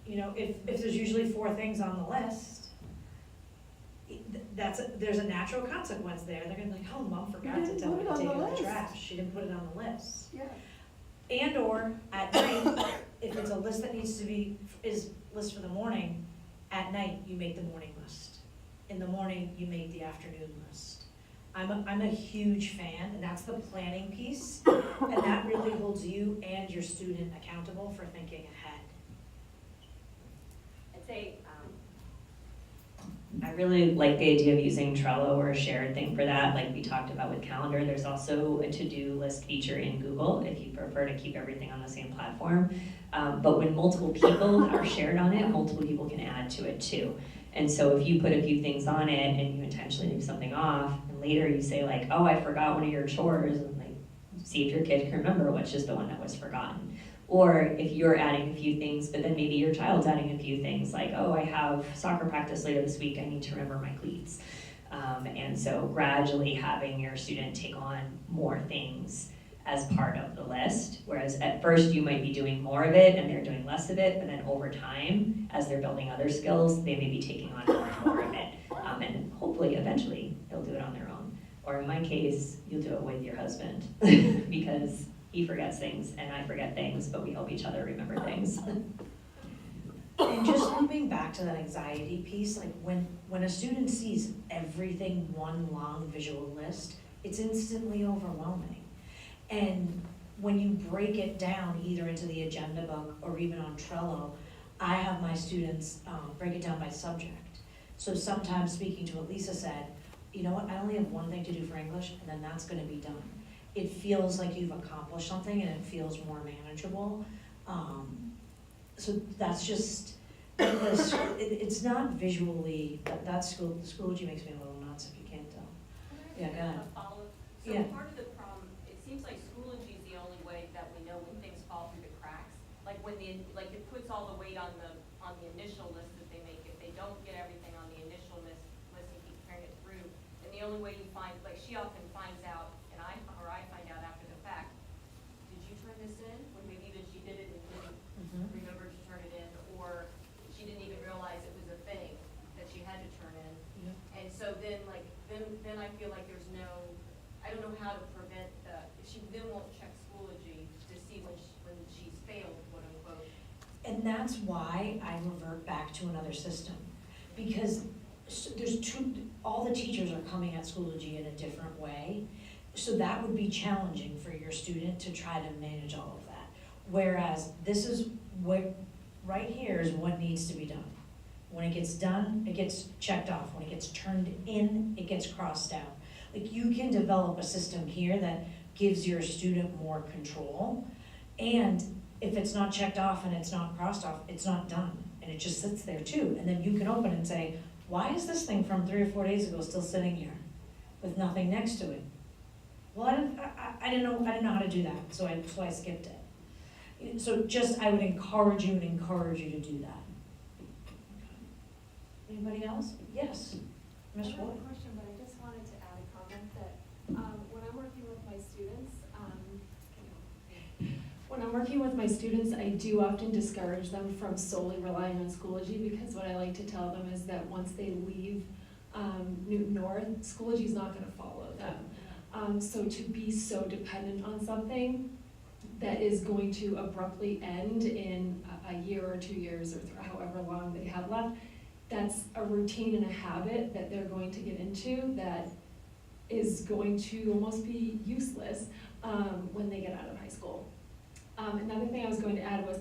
You know, if there's usually 4 things on the list, there's a natural consequence there. They're gonna be like, oh, mom forgot to tell me to take out the trash. She didn't put it on the list. Yeah. And or at night, if it's a list that needs to be, is list for the morning, at night, you make the morning list. In the morning, you make the afternoon list. I'm a huge fan, and that's the planning piece, and that really holds you and your student accountable for thinking ahead. I'd say, I really like the idea of using Trello or a shared thing for that, like we talked about with Calendar. There's also a to-do list feature in Google if you prefer to keep everything on the same platform. But when multiple people are shared on it, multiple people can add to it too. And so if you put a few things on it and you intentionally leave something off, and later you say like, oh, I forgot one of your chores, and like see if your kid can remember which is the one that was forgotten. Or if you're adding a few things, but then maybe your child's adding a few things like, oh, I have soccer practice later this week, I need to remember my cleats. And so gradually having your student take on more things as part of the list, whereas at first you might be doing more of it and they're doing less of it, but then over time, as they're building other skills, they may be taking on more and more of it. And hopefully, eventually, they'll do it on their own. Or in my case, you'll do it with your husband, because he forgets things and I forget things, but we help each other remember things. And just looping back to that anxiety piece, like when a student sees everything one long visual list, it's instantly overwhelming. And when you break it down either into the agenda book or even on Trello, I have my students break it down by subject. So sometimes, speaking to what Lisa said, you know what, I only have one thing to do for English and then that's gonna be done. It feels like you've accomplished something and it feels more manageable. So that's just, it's not visually, that's Schoology makes me a little nuts if you can't tell. Yeah, go ahead. So Yeah. part of the problem, it seems like Schoology is the only way that we know when things fall through the cracks. Like when it puts all the weight on the initial list that they make. If they don't get everything on the initial list and keep carrying it through, and the only way you find, like she often finds out, and I find out after the fact, did you turn this in? When maybe that she did it and didn't remember to turn it in, or she didn't even realize it was a thing that she had to turn in. And so then then I feel like there's no, I don't know how to prevent she then won't check Schoology to see when she's failed, quote unquote. And that's why I revert back to another system. Because all the teachers are coming at Schoology in a different way. So that would be challenging for your student to try to manage all of that. Whereas this is what, right here is what needs to be done. When it gets done, it gets checked off. When it gets turned in, it gets crossed out. Like you can develop a system here that gives your student more control. And if it's not checked off and it's not crossed off, it's not done. And it just sits there too. And then you can open and say, why is this thing from 3 or 4 days ago still sitting here with nothing next to it? Well, I didn't know how to do that, so I skipped it. So I would encourage you to do that. Anybody else? Yes, Ms. I have Wood. a question, but I just wanted to add a comment that when I'm working with my students, I do often discourage them from solely relying on Schoology, because what I like to tell them is that once they leave Newton North, Schoology is not going to follow them. So to be so dependent on something that is going to abruptly end in a year or 2 years or however long they have left, that's a routine and a habit that they're going to get into that is going to almost be useless when they get out of high school. Another thing I was going to add was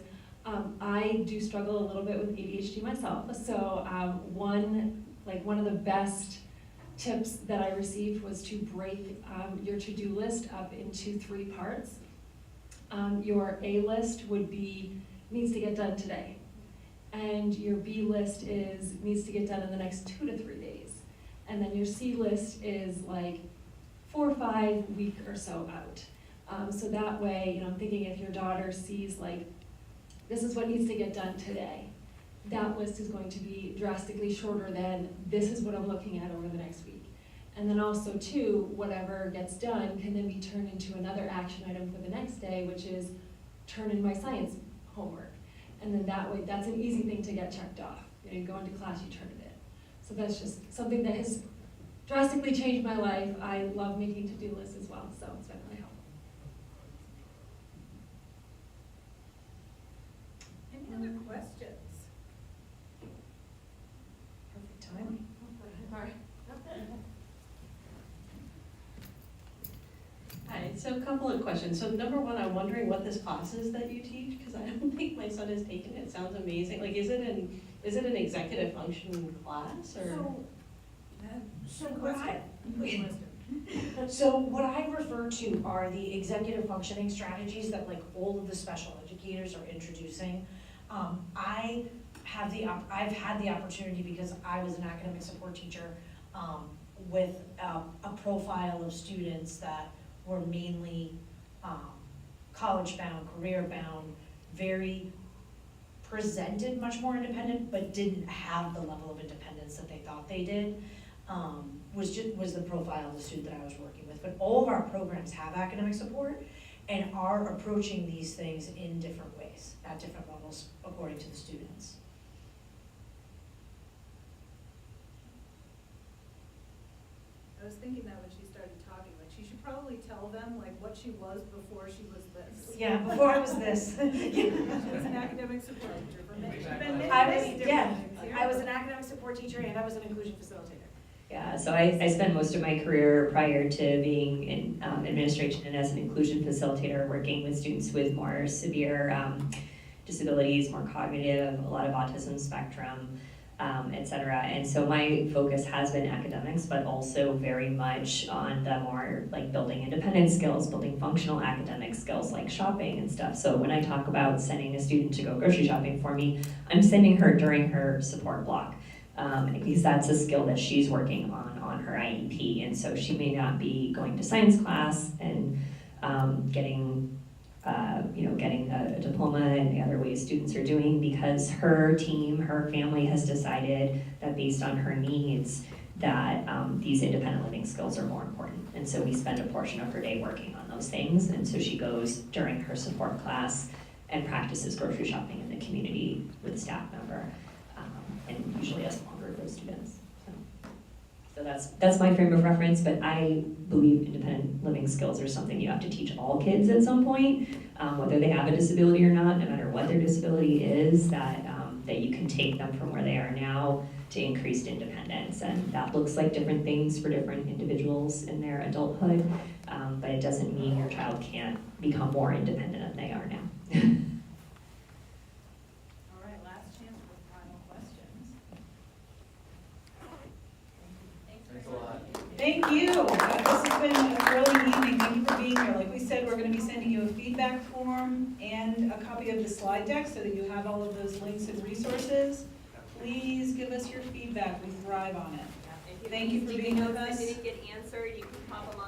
I do struggle a little bit with ADHD myself. So one of the best tips that I received was to break your to-do list up into 3 parts. Your A list would be needs to get done today. And your B list needs to get done in the next 2 to 3 days. And then your C list is like 4 or 5 week or so out. So that way, you know, I'm thinking if your daughter sees like, this is what needs to get done today, that list is going to be drastically shorter than this is what I'm looking at over the next week. And then also too, whatever gets done can then be turned into another action item for the next day, which is turn in my science homework. And then that way, that's an easy thing to get checked off. You know, you go into class, you turn it in. So that's just something that has drastically changed my life. I love making to-do lists as well, so it's been really helpful. Any other questions? Perfect timing. All right. Hi, so a couple of questions. So number one, I'm wondering what this class is that you teach, because I don't think my son has taken it. It sounds amazing. Like, is it an executive function class, or? So what I refer to are the executive functioning strategies that like all of the special educators are introducing. I've had the opportunity, because I was an academic support teacher, with a profile of students that were mainly college-bound, career-bound, very presented much more independent, but didn't have the level of independence that they thought they did, was the profile of the student that I was working with. But all of our programs have academic support and are approaching these things in different ways, at different levels, according to the students. I was thinking that when she started talking, like she should probably tell them like what she was before she was this. Yeah, before I was this. She was an academic support teacher for many, many I was, different yeah, things. I was an academic support teacher and I was an inclusion facilitator. Yeah, so I spent most of my career prior to being in administration and as an inclusion facilitator, working with students with more severe disabilities, more cognitive, a lot of autism spectrum, et cetera. And so my focus has been academics, but also very much on the more like building independent skills, building functional academic skills like shopping and stuff. So when I talk about sending a student to go grocery shopping for me, I'm sending her during her support block. Because that's a skill that she's working on her IEP, and so she may not be going to science class and getting a diploma and the other ways students are doing, because her team, her family has decided that based on her needs that these independent living skills are more important. And so we spend a portion of her day working on those things, and so she goes during her support class and practices grocery shopping in the community with a staff member. And usually a small group of students. So that's my frame of reference, but I believe independent living skills are something you have to teach all kids at some point, whether they have a disability or not, no matter what their disability is, that you can take them from where they are now to increased independence. And that looks like different things for different individuals in their adulthood, but it doesn't mean your child can't become more independent than they are now. Thank you. This has been a brilliant evening. Thank you for being here. Like we said, we're going to be sending you a feedback form and a copy of the slide deck so that you have all of those links and resources. Please give us your feedback. We thrive on it. Thank you for being with us. If you didn't get answered, you can pop them